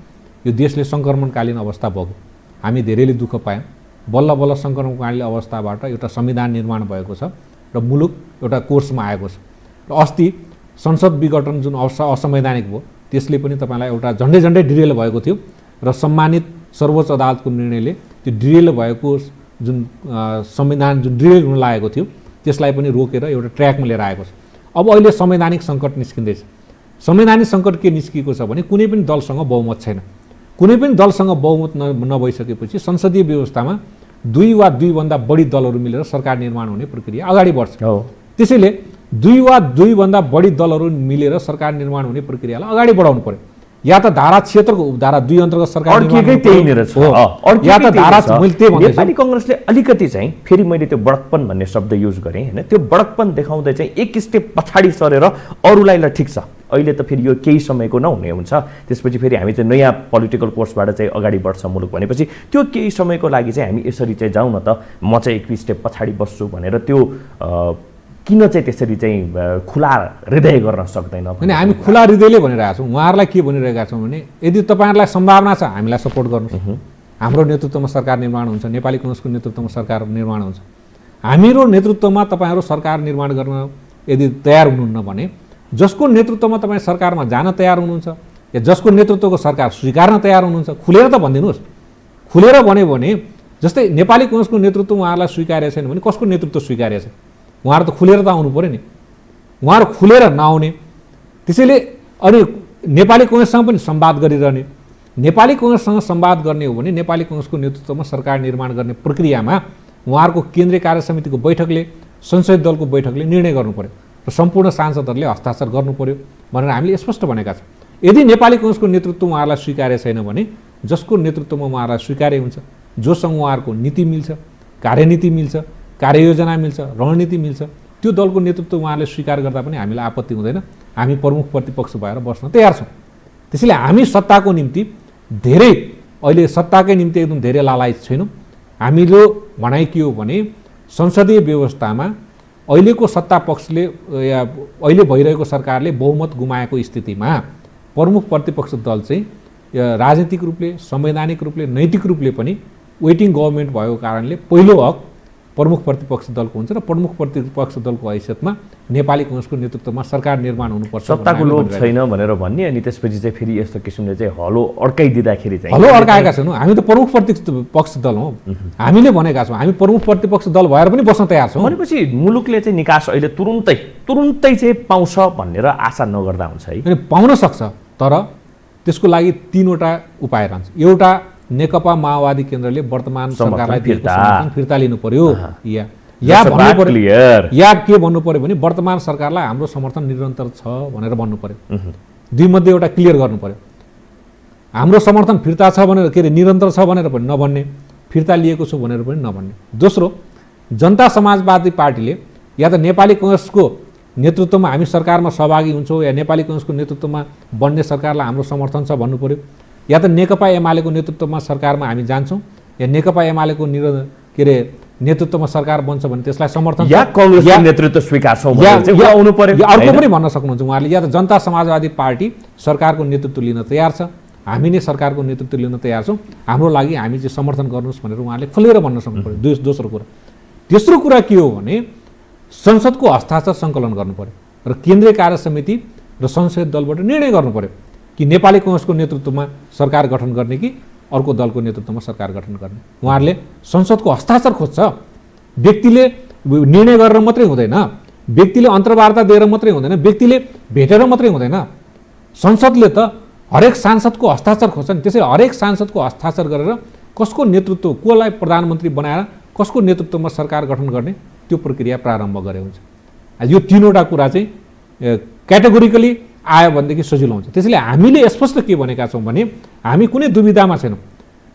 यो देशले सङ्क्रमणकालीन अवस्था भोग्यो, हामी धेरैले दुःख पायौँ। बल्ल बल्ल सङ्क्रमणकालीन अवस्थाबाट एउटा संविधान निर्माण भएको छ र मुलुक एउटा कोर्समा आएको छ र अस्ति संसद विघटन जुन असंवैधानिक भयो त्यसले पनि तपाईँलाई एउटा झन्डै डिरेल भएको थियो र सम्मानित सर्वोच्च अदालतको निर्णयले त्यो डिरेल भएको जुन संविधान जुन डिरेल हुन लागेको थियो त्यसलाई पनि रोकेर एउटा ट्र्याकमा लिएर आएको छ। अब अहिले संवैधानिक सङ्कट निस्किँदैछ। संवैधानिक सङ्कट के निस्किएको छ भने कुनै पनि दलसँग बहुमत छैन। कुनै पनि दलसँग बहुमत नभइसकेपछि संसदीय व्यवस्थामा 2 वा 2 भन्दा बढी दलहरू मिलेर सरकार निर्माण हुने प्रक्रिया अगाडि बढ्छ। त्यसैले 2 वा 2 भन्दा बढी दलहरू मिलेर सरकार निर्माण हुने प्रक्रियालाई अगाडि बढाउनु पर्यो। या त धारा 76 धारा 2 अन्तर्गत सरकार नेपाली कङ्ग्रेसले अलिकति चाहिँ फेरि मैले त्यो बडकपन भन्ने शब्द युज गरेँ होइन, त्यो बडकपन देखाउँदै चाहिँ एक स्टेप पछाडि सरेर अरूलाई ल ठिक छ अहिले त फेरि यो केही समयको नहुने हुन्छ, त्यसपछि फेरि हामी चाहिँ नयाँ पोलिटिकल कोर्सबाट चाहिँ अगाडि बढ्छ मुलुक भनेपछि त्यो केही समयको लागि चाहिँ हामी यसरी चाहिँ जाउँ न त, म चाहिँ एक स्टेप पछाडि बस्छु भनेर त्यो किन चाहिँ त्यसरी चाहिँ खुला हृदय गर्न सक्दैन? होइन, हामी खुला हृदयले भनिरहेका छौँ। उहाँहरूलाई के भनिरहेका छौँ भने यदि तपाईँहरूलाई सम्भावना छ हामीलाई सपोर्ट गर्नुहोस्, हाम्रो नेतृत्वमा सरकार निर्माण हुन्छ, नेपाली कङ्ग्रेसको नेतृत्वमा सरकार निर्माण हुन्छ। हामीहरू नेतृत्वमा तपाईँहरू सरकार निर्माण गर्न यदि तयार हुनुहुन्न भने जसको नेतृत्वमा तपाईँ सरकारमा जान तयार हुनुहुन्छ या जसको नेतृत्वको सरकार स्वीकार्न तयार हुनुहुन्छ खुलेर त भनिदिनुहोस्। खुलेर भन्यो भने जस्तै नेपाली कङ्ग्रेसको नेतृत्व उहाँहरूलाई स्वीकार्य छैन भने कसको नेतृत्व स्वीकार्य छ? उहाँहरू त खुलेर त आउनु पऱ्यो नि, उहाँहरू खुलेर नआउने। त्यसैले अनि नेपाली कङ्ग्रेससँग पनि संवाद गरिरहने, नेपाली कङ्ग्रेससँग संवाद गर्ने हो भने नेपाली कङ्ग्रेसको नेतृत्वमा सरकार निर्माण गर्ने प्रक्रियामा उहाँहरूको केन्द्रीय कार्य समितिको बैठकले संसदीय दलको बैठकले निर्णय गर्नु पर्यो र सम्पूर्ण सांसदहरूले हस्ताक्षर गर्नु पर्यो भनेर हामीले स्पष्ट भनेका छौँ। यदि नेपाली कङ्ग्रेसको नेतृत्व उहाँहरूलाई स्वीकार्य छैन भने जसको नेतृत्वमा उहाँहरूलाई स्वीकार्य हुन्छ, जोसँग उहाँहरूको नीति मिल्छ, कार्यनीति मिल्छ, कार्ययोजना मिल्छ, रणनीति मिल्छ, त्यो दलको नेतृत्व उहाँहरूले स्वीकार गर्दा पनि हामीलाई आपत्ति हुँदैन। हामी प्रमुख प्रतिपक्ष भएर बस्न तयार छौँ। त्यसैले हामी सत्ताको निम्ति धेरै अहिले सत्ताकै निम्ति एकदम धेरै लालायत छैनौँ। हामीले भनाइ के हो भने संसदीय व्यवस्थामा अहिलेको सत्ता पक्षले या अहिले भइरहेको सरकारले बहुमत गुमाएको स्थितिमा प्रमुख प्रतिपक्ष दल चाहिँ राजनीतिक रूपले, संवैधानिक रूपले, नैतिक रूपले पनि वेटिङ गभर्मेन्ट भएको कारणले पहिलो हक प्रमुख प्रतिपक्ष दलको हुन्छ र प्रमुख प्रतिपक्ष दलको हैसियतमा नेपाली कङ्ग्रेसको नेतृत्वमा सरकार निर्माण हुनुपर्छ। सत्ताको लोभ छैन भनेर भन्ने अनि त्यसपछि चाहिँ फेरि यस्तो किसिमले चाहिँ हलो अड्काइदिँदाखेरि चाहिँ हलो अड्काएका छैनौँ। हामी त प्रमुख प्रतिपक्ष दल हौँ, हामीले भनेका छौँ हामी प्रमुख प्रतिपक्ष दल भएर पनि बस्न तयार छौँ। भनेपछि मुलुकले चाहिँ निकास अहिले तुरुन्तै चाहिँ पाउँछ भनेर आशा नगर्दा हुन्छ है? अनि पाउन सक्छ, तर त्यसको लागि 3वटा उपाय रहन्छ। एउटा नेकपा माओवादी केन्द्रले वर्तमान सरकारलाई दिएको समर्थन फिर्ता लिनु पर्यो या भन्नु पर्यो, या के भन्नु पर्यो भने वर्तमान सरकारलाई हाम्रो समर्थन निरन्तर छ भनेर भन्नु पर्यो। 2 मध्ये एउटा क्लियर गर्नु पर्यो। हाम्रो समर्थन फिर्ता छ भनेर के अरे निरन्तर छ भनेर पनि नभन्ने, फिर्ता लिएको छु भनेर पनि नभन्ने। दोस्रो, जनता समाजवादी पार्टीले या त नेपाली कङ्ग्रेसको नेतृत्वमा हामी सरकारमा सहभागी हुन्छौँ या नेपाली कङ्ग्रेसको नेतृत्वमा बन्ने सरकारलाई हाम्रो समर्थन छ भन्नु पर्यो, या त नेकपा एमालेको नेतृत्वमा सरकारमा हामी जान्छौँ या नेकपा एमालेको नेतृत्वमा सरकार बन्छ भने त्यसलाई समर्थन या कांग्रेसको नेतृत्व स्वीकार्छौँ भनेर चाहिँ आउनु पर्यो। अर्को पनि भन्न सक्नुहुन्छ उहाँले, या त जनता समाजवादी पार्टी सरकारको नेतृत्व लिन तयार छ, हामी नै सरकारको नेतृत्व लिन तयार छौँ, हाम्रो लागि हामी चाहिँ समर्थन गर्नुहोस् भनेर उहाँले खुलेर भन्न सक्नु पर्यो। दोस्रो कुरा। तेस्रो कुरा के हो भने संसदको हस्ताक्षर सङ्कलन गर्नु पर्यो र केन्द्रीय कार्य समिति र संसदीय दलबाट निर्णय गर्नु पर्यो कि नेपाली कङ्ग्रेसको नेतृत्वमा सरकार गठन गर्ने कि अर्को दलको नेतृत्वमा सरकार गठन गर्ने। उहाँहरूले संसदको हस्ताक्षर खोज्छ। व्यक्तिले निर्णय गरेर मात्रै हुँदैन, व्यक्तिले अन्तर्वार्ता दिएर मात्रै हुँदैन, व्यक्तिले भेटेर मात्रै हुँदैन। संसदले त हरेक सांसदको हस्ताक्षर खोज्छ नि। त्यसैले हरेक सांसदको हस्ताक्षर गरेर कसको नेतृत्व, कसलाई प्रधानमन्त्री बनाएर कसको नेतृत्वमा सरकार गठन गर्ने त्यो प्रक्रिया प्रारम्भ गरे हुन्छ। यो तीनवटा कुरा चाहिँ क्याटेगोरिकली आयो भनेदेखि सजिलो हुन्छ। त्यसैले हामीले स्पष्ट के भनेका छौँ भने हामी कुनै दुविधामा छैनौँ।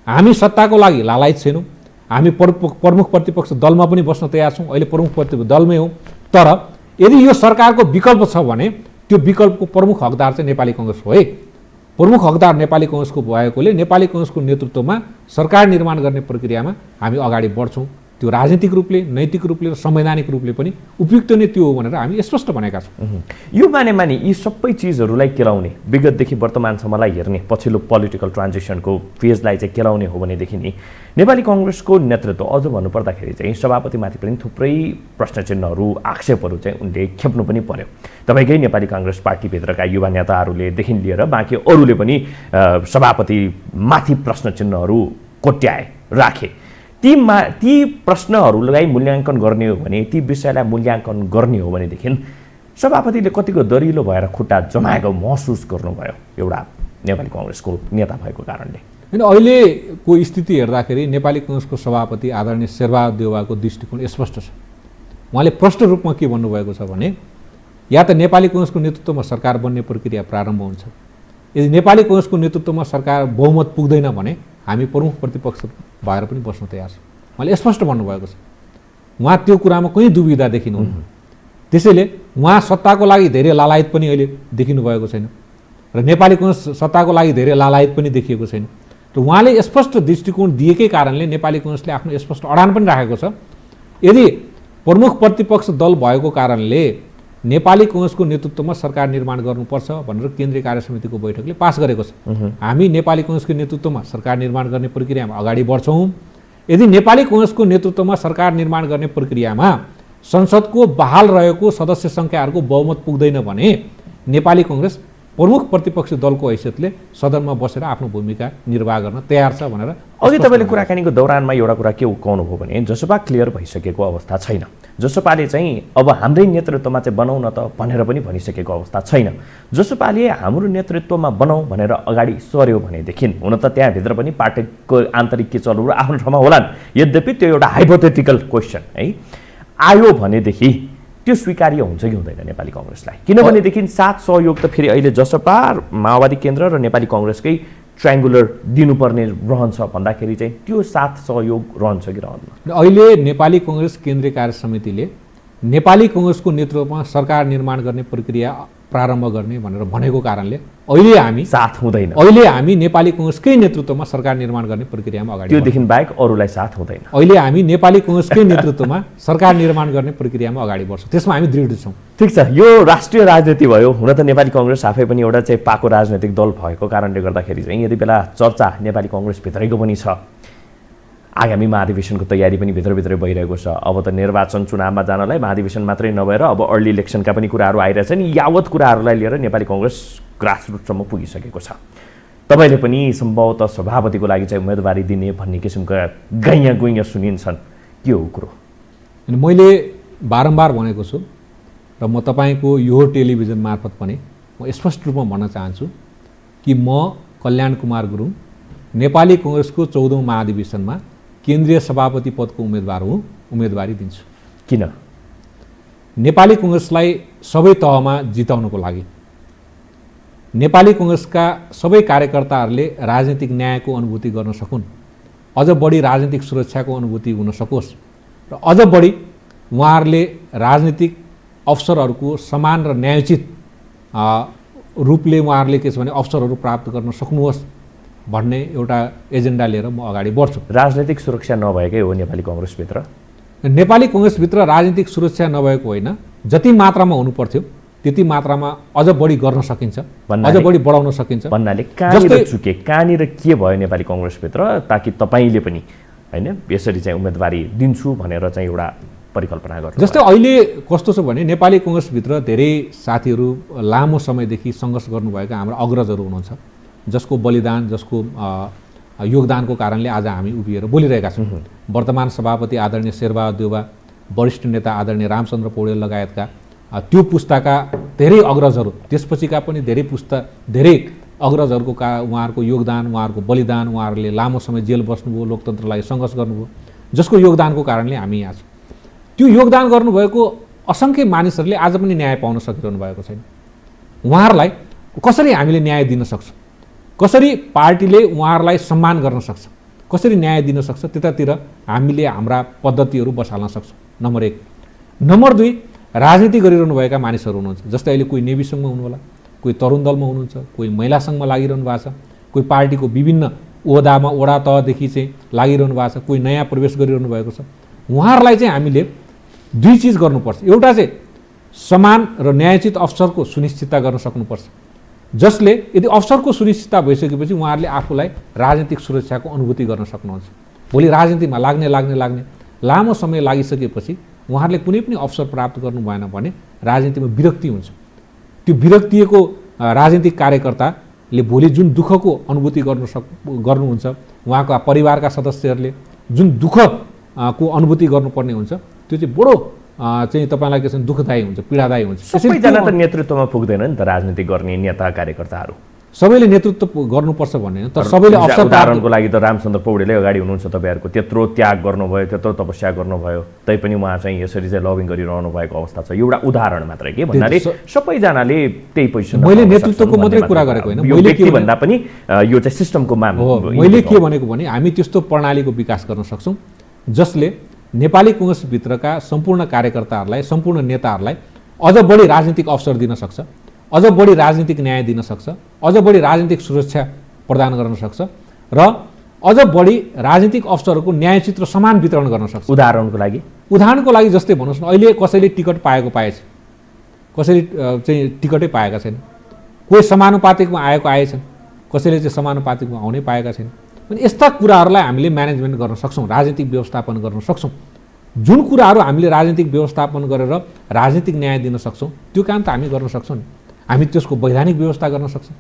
हामी सत्ताको लागि लालायत छैनौँ। हामी प्रमुख प्रतिपक्ष दलमा पनि बस्न तयार छौँ। अहिले प्रमुख प्रतिपक्ष दलमै हौँ। तर यदि यो सरकारको विकल्प छ भने त्यो विकल्पको प्रमुख हकदार चाहिँ नेपाली कांग्रेस हो है। प्रमुख हकदार नेपाली कांग्रेसको भएकोले नेपाली कांग्रेसको नेतृत्वमा सरकार निर्माण गर्ने प्रक्रियामा हामी अगाडि बढ्छौँ। त्यो राजनीतिक रूपले, नैतिक रूपले र संवैधानिक रूपले पनि उपयुक्त नै त्यो हो भनेर हामी स्पष्ट भनेका छौँ। यो मानेमा नि यी सबै चिजहरूलाई केलाउने, विगतदेखि वर्तमानसम्मलाई हेर्ने, पछिल्लो पोलिटिकल ट्रान्जिसनको फेजलाई चाहिँ केलाउने हो भनेदेखि नि नेपाली कांग्रेसको नेतृत्व अझ भन्नुपर्दाखेरि चाहिँ सभापतिमाथि पनि थुप्रै प्रश्न चिन्हहरू, आक्षेपहरू चाहिँ उनले खेप्नु पनि पर्यो। तपाईँकै नेपाली कांग्रेस पार्टीभित्रका युवा नेताहरूलेदेखि लिएर बाँकी अरूले पनि सभापतिमाथि प्रश्न चिन्हहरू कोट्याए, राखे। ती प्रश्नहरूलाई मूल्याङ्कन गर्ने हो भने, ती विषयलाई मूल्याङ्कन गर्ने हो भनेदेखि सभापतिले कतिको दरिलो भएर खुट्टा जमाएको महसुस गर्नुभयो एउटा नेपाली कांग्रेसको नेता भएको कारणले? होइन, अहिलेको स्थिति हेर्दाखेरि नेपाली कांग्रेसको सभापति आदरणीय शेरबहादुर देउवाको दृष्टिकोण स्पष्ट छ। उहाँले प्रष्ट रूपमा के भन्नुभएको छ भने या त नेपाली कांग्रेसको नेतृत्वमा सरकार बन्ने प्रक्रिया प्रारम्भ हुन्छ। यदि नेपाली कांग्रेसको नेतृत्वमा सरकार बहुमत पुग्दैन भने हामी प्रमुख प्रतिपक्ष भएर पनि बस्न तयार छौँ। उहाँले स्पष्ट भन्नुभएको छ। उहाँ त्यो कुरामा कुनै दुविधा देखिनुहुन्न। त्यसैले उहाँ सत्ताको लागि धेरै लालायत पनि अहिले देखिनु भएको छैन र नेपाली कांग्रेस सत्ताको लागि धेरै लालायत पनि देखिएको छैन। र उहाँले स्पष्ट दृष्टिकोण दिएकै कारणले नेपाली कांग्रेसले आफ्नो स्पष्ट अडान पनि राखेको छ। यदि प्रमुख प्रतिपक्ष दल भएको कारणले नेपाली कांग्रेसको नेतृत्वमा सरकार निर्माण गर्नुपर्छ भनेर केन्द्रीय कार्य समितिको बैठकले पास गरेको छ। हामी नेपाली कांग्रेसको नेतृत्वमा सरकार निर्माण गर्ने प्रक्रियामा अगाडि बढ्छौँ। यदि नेपाली कांग्रेसको नेतृत्वमा सरकार निर्माण गर्ने प्रक्रियामा संसदको बहाल रहेको सदस्य सङ्ख्याहरूको बहुमत पुग्दैन भने नेपाली कांग्रेस प्रमुख प्रतिपक्षी दलको हैसियतले सदनमा बसेर आफ्नो भूमिका निर्वाह गर्न तयार छ भनेर अघि तपाईँले कुराकानीको दौरानमा एउटा कुरा के उकाउनु भयो भने जसपा क्लियर भइसकेको अवस्था छैन। जसपाले चाहिँ अब हाम्रै नेतृत्वमा चाहिँ बनाउँ न त भनेर पनि भनिसकेको अवस्था छैन। जसपाले हाम्रो नेतृत्वमा बनाऊ भनेर अगाडि सर्यो भनेदेखि हुन त त्यहाँभित्र पनि पार्टीको आन्तरिक के चलहरू आफ्नो ठाउँमा होलान्। यद्यपि त्यो एउटा हाइपोथेटिकल क्वेसन है आयो भनेदेखि त्यो स्वीकार्य हुन्छ कि हुँदैन नेपाली कांग्रेसलाई? किनभनेदेखि साथ सहयोग त फेरि अहिले जसपा, माओवादी केन्द्र र नेपाली कांग्रेसकै ट्रायङ्गुलर दिनुपर्ने रहन्छ भन्दाखेरि चाहिँ त्यो साथ सहयोग रहन्छ कि रहन्न? अहिले नेपाली कांग्रेस केन्द्रीय कार्य समितिले नेपाली कांग्रेसको नेतृत्वमा सरकार निर्माण गर्ने प्रक्रिया प्रारम्भ गर्ने भनेर भनेको कारणले अहिले हामी साथ हुँदैन। अहिले हामी नेपाली कांग्रेसकै नेतृत्वमा सरकार निर्माण गर्ने प्रक्रियामा अगाडि त्योदेखि बाहेक अरूलाई साथ हुँदैन। अहिले हामी नेपाली कांग्रेसकै नेतृत्वमा सरकार निर्माण गर्ने प्रक्रियामा अगाडि बढ्छौँ। त्यसमा हामी दृढ छौँ। ठिक छ, यो राष्ट्रिय राजनीति भयो। हुन त नेपाली कांग्रेस आफै पनि एउटा चाहिँ पाको राजनैतिक दल भएको कारणले गर्दाखेरि चाहिँ यति बेला चर्चा नेपाली कांग्रेसभित्रैको पनि छ। आगामी महाधिवेशनको तयारी पनि भित्रभित्रै भइरहेको छ। अब त निर्वाचन चुनावमा जानलाई महाधिवेशन मात्रै नभएर अब अर्ली इलेक्सनका पनि कुराहरू आइरहेछन्। यावत कुराहरूलाई लिएर नेपाली कांग्रेस ग्रासरुटसम्म पुगिसकेको छ। तपाईँले पनि सम्भवतः सभापतिको लागि चाहिँ उम्मेदवारी दिने भन्ने किसिमका गैयाँ गुइयाँ सुनिन्छन्, के हो कुरो? मैले बारम्बार भनेको छु र म तपाईँको यो टेलिभिजन मार्फत पनि म स्पष्ट रूपमा भन्न चाहन्छु कि म कल्याण कुमार गुरुङ नेपाली कांग्रेसको 14औं महाधिवेशनमा केन्द्रीय सभापति पदको उम्मेदवार हुँ, उम्मेदवारी दिन्छु। किन? नेपाली कांग्रेसलाई सबै तहमा जिताउनको लागि, नेपाली कांग्रेसका सबै कार्यकर्ताहरूले राजनीतिक न्यायको अनुभूति गर्न सकुन्, अझ बढी राजनीतिक सुरक्षाको अनुभूति हुन सकोस् र अझ बढी उहाँहरूले राजनीतिक अवसरहरूको समान र न्यायोचित रूपले उहाँहरूले के छ भने अवसरहरू प्राप्त गर्न सक्नुहोस् भन्ने एउटा एजेन्डा लिएर म अगाडि बढ्छु। राजनीतिक सुरक्षा नभएकै हो नेपाली कांग्रेसभित्र? नेपाली कांग्रेसभित्र राजनीतिक सुरक्षा नभएको होइन, जति मात्रामा हुनुपर्थ्यो त्यति मात्रामा अझ बढी गर्न सकिन्छ, अझ बढी बढाउन सकिन्छ। भन्नाले कहाँनिर चुके, कहाँनिर के भयो नेपाली कांग्रेसभित्र ताकि तपाईँले पनि होइन यसरी चाहिँ उम्मेदवारी दिन्छु भनेर चाहिँ एउटा परिकल्पना गर्नु? जस्तै अहिले कस्तो छ भने नेपाली कांग्रेसभित्र धेरै साथीहरू लामो समयदेखि सङ्घर्ष गर्नुभएका हाम्रो अग्रजहरू हुनुहुन्छ, जसको बलिदान, जसको योगदानको कारणले आज हामी उभिएर बोलिरहेका छौँ। वर्तमान सभापति आदरणीय शेरबहादुर देउवा, वरिष्ठ नेता आदरणीय रामचन्द्र पौडेल लगायतका त्यो पुस्ताका धेरै अग्रजहरू, त्यसपछिका पनि धेरै अग्रजहरूको उहाँहरूको योगदान, उहाँहरूको बलिदान, उहाँहरूले लामो समय जेल बस्नुभयो, लोकतन्त्रलाई सङ्घर्ष गर्नुभयो, जसको योगदानको कारणले हामी यहाँ छौँ। त्यो योगदान गर्नुभएको असङ्ख्य मानिसहरूले आज पनि न्याय पाउन सकिरहनु भएको छैन। उहाँहरूलाई कसरी हामीले न्याय दिन सक्छौँ, कसरी पार्टीले उहाँहरूलाई सम्मान गर्न सक्छ, कसरी न्याय दिन सक्छ, त्यतातिर हामीले हाम्रा पद्धतिहरू बसाल्न सक्छौँ। नम्बर 1। नम्बर 2, राजनीति गरिरहनुभएका मानिसहरू हुनुहुन्छ। जस्तै अहिले कोही नेभी सङ्घमा हुनु होला, कोही तरुण दलमा हुनुहुन्छ, कोही महिला सङ्घमा लागिरहनु भएको छ, कोही पार्टीको विभिन्न ओहदामा वडा तहदेखि चाहिँ लागिरहनु भएको छ, कोही नयाँ प्रवेश गरिरहनु भएको छ। उहाँहरूलाई चाहिँ हामीले दुई चिज गर्नुपर्छ। एउटा चाहिँ समान र न्यायोचित अवसरको सुनिश्चितता गर्न सक्नुपर्छ, जसले यदि अवसरको सुनिश्चितता भइसकेपछि उहाँहरूले आफूलाई राजनीतिक सुरक्षाको अनुभूति गर्न सक्नुहुन्छ। भोलि राजनीतिमा लाग्ने लामो समय लागिसकेपछि उहाँहरूले कुनै पनि अवसर प्राप्त गर्नु भएन भने राजनीतिमा विरक्ति हुन्छ। त्यो विरक्तिको राजनीतिक कार्यकर्ताले भोलि जुन दुःखको अनुभूति गर्नुहुन्छ, उहाँका परिवारका सदस्यहरूले जुन दुःखको अनुभूति गर्नुपर्ने हुन्छ, त्यो चाहिँ बडो चाहिँ तपाईँलाई के छ दुःखदायी हुन्छ, पीडादायी हुन्छ। सबैजना त नेतृत्वमा पुग्दैन नि त राजनीति गर्ने नेता कार्यकर्ताहरू। सबैले नेतृत्व गर्नुपर्छ भन्ने तर सबैले अवसर। उदाहरणको लागि त रामचन्द्र पौडेलै अगाडि हुनुहुन्छ, तपाईँहरूको त्यत्रो त्याग गर्नुभयो, त्यत्रो तपस्या गर्नुभयो, तैपनि उहाँ चाहिँ यसरी चाहिँ लबिङ गरिरहनु भएको अवस्था छ। एउटा उदाहरण मात्रै के भन्नाले सबैजनाले त्यही पोजिसन। मैले नेतृत्वको मात्रै कुरा गरेको होइन, मैले के भन्दा पनि यो चाहिँ सिस्टमको मान हो। मैले के भनेको भने हामी त्यस्तो प्रणालीको विकास गर्न सक्छौँ जसले नेपाली कङ्ग्रेसभित्रका सम्पूर्ण कार्यकर्ताहरूलाई, सम्पूर्ण नेताहरूलाई अझ बढी राजनीतिक अवसर दिन सक्छ, अझ बढी राजनीतिक न्याय दिन सक्छ, अझ बढी राजनीतिक सुरक्षा प्रदान गर्न सक्छ र अझ बढी राजनीतिक अवसरहरूको न्यायोचित र समान वितरण गर्न सक्छ। उदाहरणको लागि जस्तै भन्नुहोस् न, अहिले कसैले टिकट पाएछ, कसैले चाहिँ टिकटै पाएका छैन, कोही समानुपातिकमा आएछन्, कसैले चाहिँ समानुपातिकमा आउनै पाएका छैन। अनि यस्ता कुराहरूलाई हामीले म्यानेजमेन्ट गर्न सक्छौँ, राजनीतिक व्यवस्थापन गर्न सक्छौँ। जुन कुराहरू हामीले राजनीतिक व्यवस्थापन गरेर राजनीतिक न्याय दिन सक्छौँ त्यो काम त हामी गर्न सक्छौँ नि। हामी त्यसको वैधानिक व्यवस्था गर्न सक्छौँ,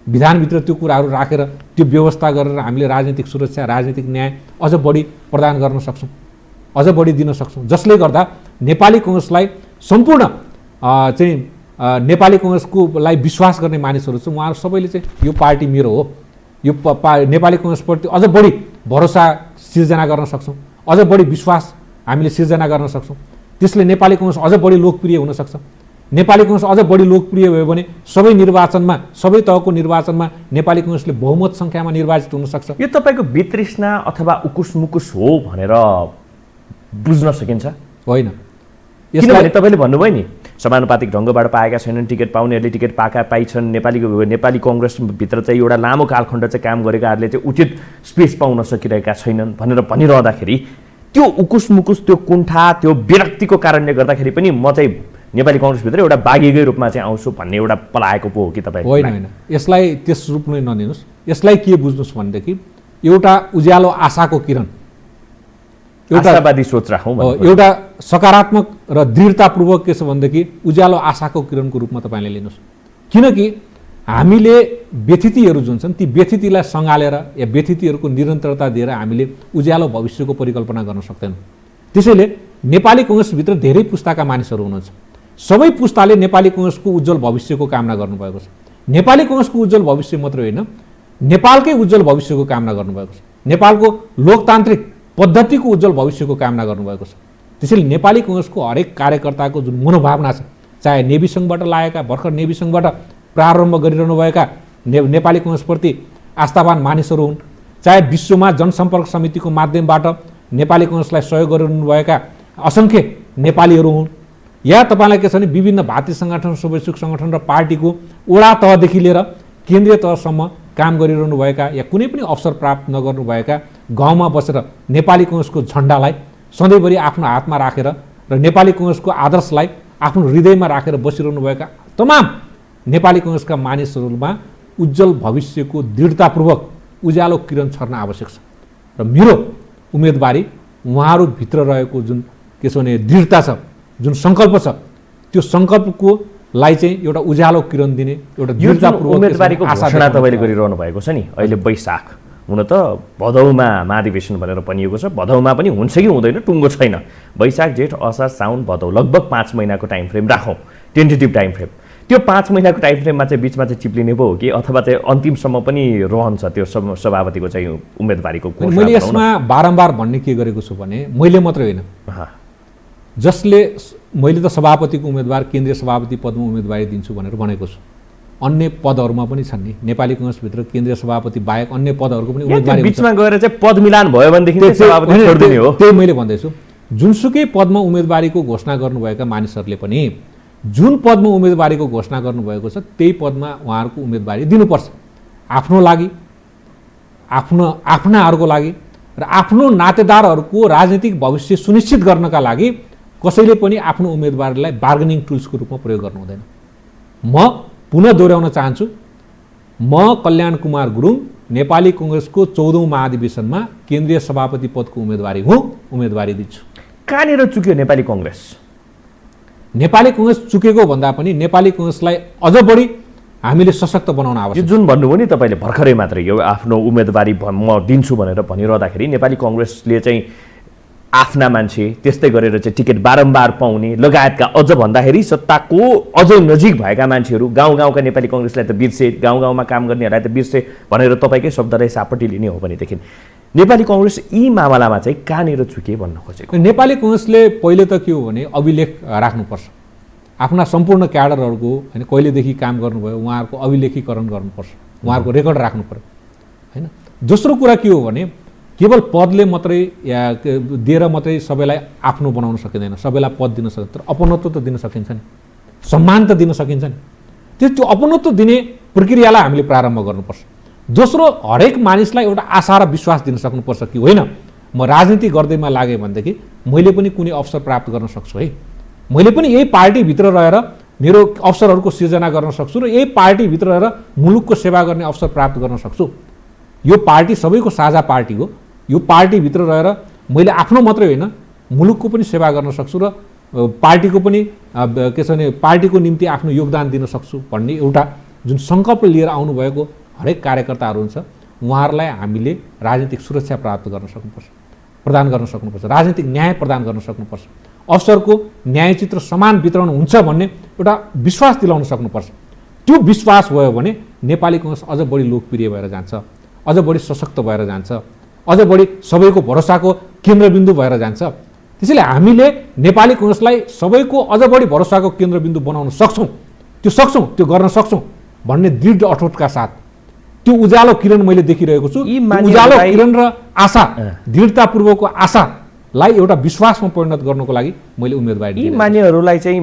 विधानभित्र त्यो कुराहरू राखेर त्यो व्यवस्था गरेर हामीले राजनीतिक सुरक्षा, राजनीतिक न्याय अझ बढी प्रदान गर्न सक्छौँ, अझ बढी दिन सक्छौँ, जसले गर्दा नेपाली कङ्ग्रेसलाई सम्पूर्ण चाहिँ नेपाली कङ्ग्रेसकोलाई विश्वास गर्ने मानिसहरू छ, उहाँहरू सबैले चाहिँ यो पार्टी मेरो हो, यो नेपाली कङ्ग्रेसप्रति अझ बढी भरोसा सिर्जना गर्न सक्छौँ, अझ बढी विश्वास हामीले सिर्जना गर्न सक्छौँ। त्यसले नेपाली कङ्ग्रेस अझ बढी लोकप्रिय हुन सक्छ। नेपाली कङ्ग्रेस अझ बढी लोकप्रिय भयो भने सबै निर्वाचनमा, सबै तहको निर्वाचनमा नेपाली कङ्ग्रेसले बहुमत सङ्ख्यामा निर्वाचित हुन सक्छ। यो तपाईँको वितृष्णा अथवा उकुस मुकुस हो भनेर बुझ्न सकिन्छ? होइन, किनभने तपाईँले भन्नुभयो नि समानुपातिक ढङ्गबाट पाएका छैनन्, टिकट पाउनेहरूले टिकट पाइछन्, नेपाली कङ्ग्रेसभित्र चाहिँ एउटा लामो कालखण्ड चाहिँ काम गरेकाहरूले चाहिँ उचित स्पेस पाउन सकिरहेका छैनन् भनेर भनिरहँदाखेरि त्यो उकुस मुकुस, त्यो कुण्ठा, त्यो विरक्तिको कारणले गर्दाखेरि पनि म चाहिँ नेपाली कङ्ग्रेसभित्र एउटा बाघिकै रूपमा चाहिँ आउँछु भन्ने एउटा पलाएको पो हो कि तपाईँ? होइन, यसलाई त्यस रूपमै नलिनुहोस्। यसलाई के बुझ्नुहोस् भनेदेखि एउटा उज्यालो आशाको किरण, आशावादी सोच राखौँ, एउटा सकारात्मक र दृढतापूर्वक के छ भनेदेखि उज्यालो आशाको किरणको रूपमा तपाईँले लिनुहोस्। किनकि हामीले व्यथितिहरू जुन छन् ती व्यथितिलाई सँगालेर या व्यथितिहरूको निरन्तरता दिएर हामीले उज्यालो भविष्यको परिकल्पना गर्न सक्दैनौँ। त्यसैले नेपाली कङ्ग्रेसभित्र धेरै पुस्ताका मानिसहरू हुनुहुन्छ, सबै पुस्ताले नेपाली कङ्ग्रेसको उज्जवल भविष्यको कामना गर्नुभएको छ। नेपाली कङ्ग्रेसको उज्जवल भविष्य मात्रै होइन, नेपालकै उज्जवल भविष्यको कामना गर्नुभएको छ, नेपालको लोकतान्त्रिक पद्धतिको उज्जवल भविष्यको कामना गर्नुभएको छ। त्यसैले नेपाली कङ्ग्रेसको हरेक कार्यकर्ताको जुन मनोभावना छ, चाहे नेभी सङ्घबाट लागेका, भर्खर नेभी सङ्घबाट प्रारम्भ गरिरहनुभएका नेपाली कङ्ग्रेसप्रति आस्थावान मानिसहरू हुन्, चाहे विश्वमा जनसम्पर्क समितिको माध्यमबाट नेपाली कङ्ग्रेसलाई सहयोग गरिरहनुभएका असङ्ख्य नेपालीहरू हुन्, या तपाईँलाई के छ भने विभिन्न भातृ सङ्गठन, स्वैच्छिक सङ्गठन र पार्टीको वडा तहदेखि लिएर केन्द्रीय तहसम्म काम गरिरहनुभएका या कुनै पनि अवसर प्राप्त नगर्नुभएका गाउँमा बसेर नेपाली कङ्ग्रेसको झन्डालाई सधैँभरि आफ्नो हातमा राखेर र नेपाली कङ्ग्रेसको आदर्शलाई आफ्नो हृदयमा राखेर बसिरहनुभएका तमाम नेपाली कङ्ग्रेसका मानिसहरूमा उज्जवल भविष्यको दृढतापूर्वक उज्यालो किरण छर्न आवश्यक छ। र मेरो उम्मेदवारी उहाँहरूभित्र रहेको जुन के छ भने दृढता छ, जुन सङ्कल्प छ, त्यो सङ्कल्पको लाई चाहिँ एउटा उज्यालो किरण दिने एउटा दृढतापूर्वक उम्मेदवारीको घोषणा तपाईँले गरिरहनु भएको छ नि। अहिले वैशाख, हुन त भदौमा महाधिवेशन भनेर भनिएको छ, भदौमा पनि हुन्छ कि हुँदैन टुङ्गो छैन। वैशाख, जेठ, असार, साउन, भदौ, लगभग 5 महिनाको टाइम फ्रेम राखौँ, टेन्टेटिभ टाइम फ्रेम। त्यो 5 महिनाको टाइम फ्रेममा चाहिँ बिचमा चाहिँ चिप्लिने पो हो कि अथवा चाहिँ अन्तिमसम्म पनि रहन्छ त्यो सभापतिको चाहिँ उम्मेदवारीको घोषणा? मैले यसमा बारम्बार भन्ने के गरेको छु भने मैले मात्रै होइन, जसले मैले त सभापतिको उम्मेदवार केन्द्रीय सभापति पदमा उम्मेदवारी दिन्छु भनेर भनेको छु। अन्य पदहरूमा पनि छन् नि, नेपाली कङ्ग्रेसभित्र केन्द्रीय सभापति बाहेक अन्य पदहरूको पनि उम्मेदवारी बिचमा गएर चाहिँ पद मिलान भयो भनेदेखि चाहिँ सभापति छोड्दिने हो। त्यही मैले भन्दैछु। जुनसुकै पदमा उम्मेदवारीको घोषणा गर्नुभएका मानिसहरूले पनि जुन पदमा उम्मेदवारीको घोषणा गर्नुभएको छ त्यही पदमा उहाँहरूको उम्मेदवारी दिनुपर्छ। आफ्नो लागि, आफ्नाहरूको लागि र आफ्नो नातेदारहरूको राजनीतिक भविष्य सुनिश्चित गर्नका लागि कसैले पनि आफ्नो उम्मेदवारलाई बार्गेनिङ टुल्सको रूपमा प्रयोग गर्नु हुँदैन। म पुनः दोहोऱ्याउन चाहन्छु, म कल्याण कुमार गुरुङ नेपाली कङ्ग्रेसको 14औं महाधिवेशनमा केन्द्रीय सभापति पदको उम्मेदवारी हुँ, उम्मेदवारी दिन्छु। कहाँनिर चुक्यो नेपाली कङ्ग्रेस? नेपाली कङ्ग्रेस चुकेको भन्दा पनि नेपाली कङ्ग्रेसलाई अझ बढी हामीले सशक्त बनाउन आवश्यक। यो जुन भन्नुभयो नि तपाईँले भर्खरै मात्रै, यो आफ्नो उम्मेदवारी म दिन्छु भनेर भनिरहँदाखेरि नेपाली कङ्ग्रेसले चाहिँ आफ्ना मान्छे त्यस्तै गरेर चाहिँ टिकट बारम्बार पाउने लगायतका अझ भन्दाखेरि सत्ताको अझ नजिक भएका मान्छेहरू गाउँका नेपाली कङ्ग्रेसलाई त बिर्से, गाउँमा काम गर्नेहरूलाई त बिर्से भनेर तपाईँकै शब्दलाई सापट्टि लिने हो भनेदेखि नेपाली कङ्ग्रेस यी मामलामा चाहिँ कहाँनिर चुके भन्न खोजेको? नेपाली कङ्ग्रेसले पहिले त के हो भने अभिलेख राख्नुपर्छ। आफ्ना सम्पूर्ण क्याडरहरूको होइन कहिलेदेखि काम गर्नुभयो उहाँहरूको अभिलेखीकरण गर्नुपर्छ, उहाँहरूको रेकर्ड राख्नु पर्यो होइन। दोस्रो कुरा के हो भने केवल पदले मात्रै या दिएर मात्रै सबैलाई आफ्नो बनाउन सकिँदैन, सबैलाई पद दिन सकिन्छ, तर अपनत्व त दिन सकिन्छ नि, सम्मान त दिन सकिन्छ नि। त्यो अपनत्व दिने प्रक्रियालाई हामीले प्रारम्भ गर्नुपर्छ। दोस्रो, हरेक मानिसलाई एउटा आशा र विश्वास दिन सक्नुपर्छ कि होइन म राजनीति गर्दैमा लागेँ भनेदेखि मैले पनि कुनै अवसर प्राप्त गर्न सक्छु है, मैले पनि यही पार्टीभित्र रहेर मेरो अवसरहरूको सिर्जना गर्न सक्छु र यही पार्टीभित्र रहेर मुलुकको सेवा गर्ने अवसर प्राप्त गर्न सक्छु। यो पार्टी सबैको साझा पार्टी हो, यो पार्टीभित्र रहेर मैले आफ्नो मात्रै होइन मुलुकको पनि सेवा गर्न सक्छु र पार्टीको पनि के छ भने पार्टीको निम्ति आफ्नो योगदान दिन सक्छु भन्ने एउटा जुन सङ्कल्प लिएर आउनुभएको हरेक कार्यकर्ताहरू हुन्छ उहाँहरूलाई हामीले राजनीतिक सुरक्षा प्राप्त गर्न सक्नुपर्छ, प्रदान गर्न सक्नुपर्छ, राजनीतिक न्याय प्रदान गर्न सक्नुपर्छ, अवसरको न्यायचित र समान वितरण हुन्छ भन्ने एउटा विश्वास दिलाउन सक्नुपर्छ। त्यो विश्वास भयो भने नेपाली कङ्ग्रेस अझ बढी लोकप्रिय भएर जान्छ, अझ बढी सशक्त भएर जान्छ, अझ बढी सबैको भरोसाको केन्द्रबिन्दु भएर जान्छ। त्यसैले हामीले नेपाली कङ्ग्रेसलाई सबैको अझ बढी भरोसाको केन्द्रबिन्दु बनाउन सक्छौँ, त्यो गर्न सक्छौँ भन्ने दृढ अठोटका साथ त्यो उज्यालो किरण मैले देखिरहेको छु। उज्यालो किरण र आशा, दृढतापूर्वकको आशालाई एउटा विश्वासमा परिणत गर्नको लागि मैले उम्मेदवारी दिएँ। यी मान्यहरूलाई चाहिँ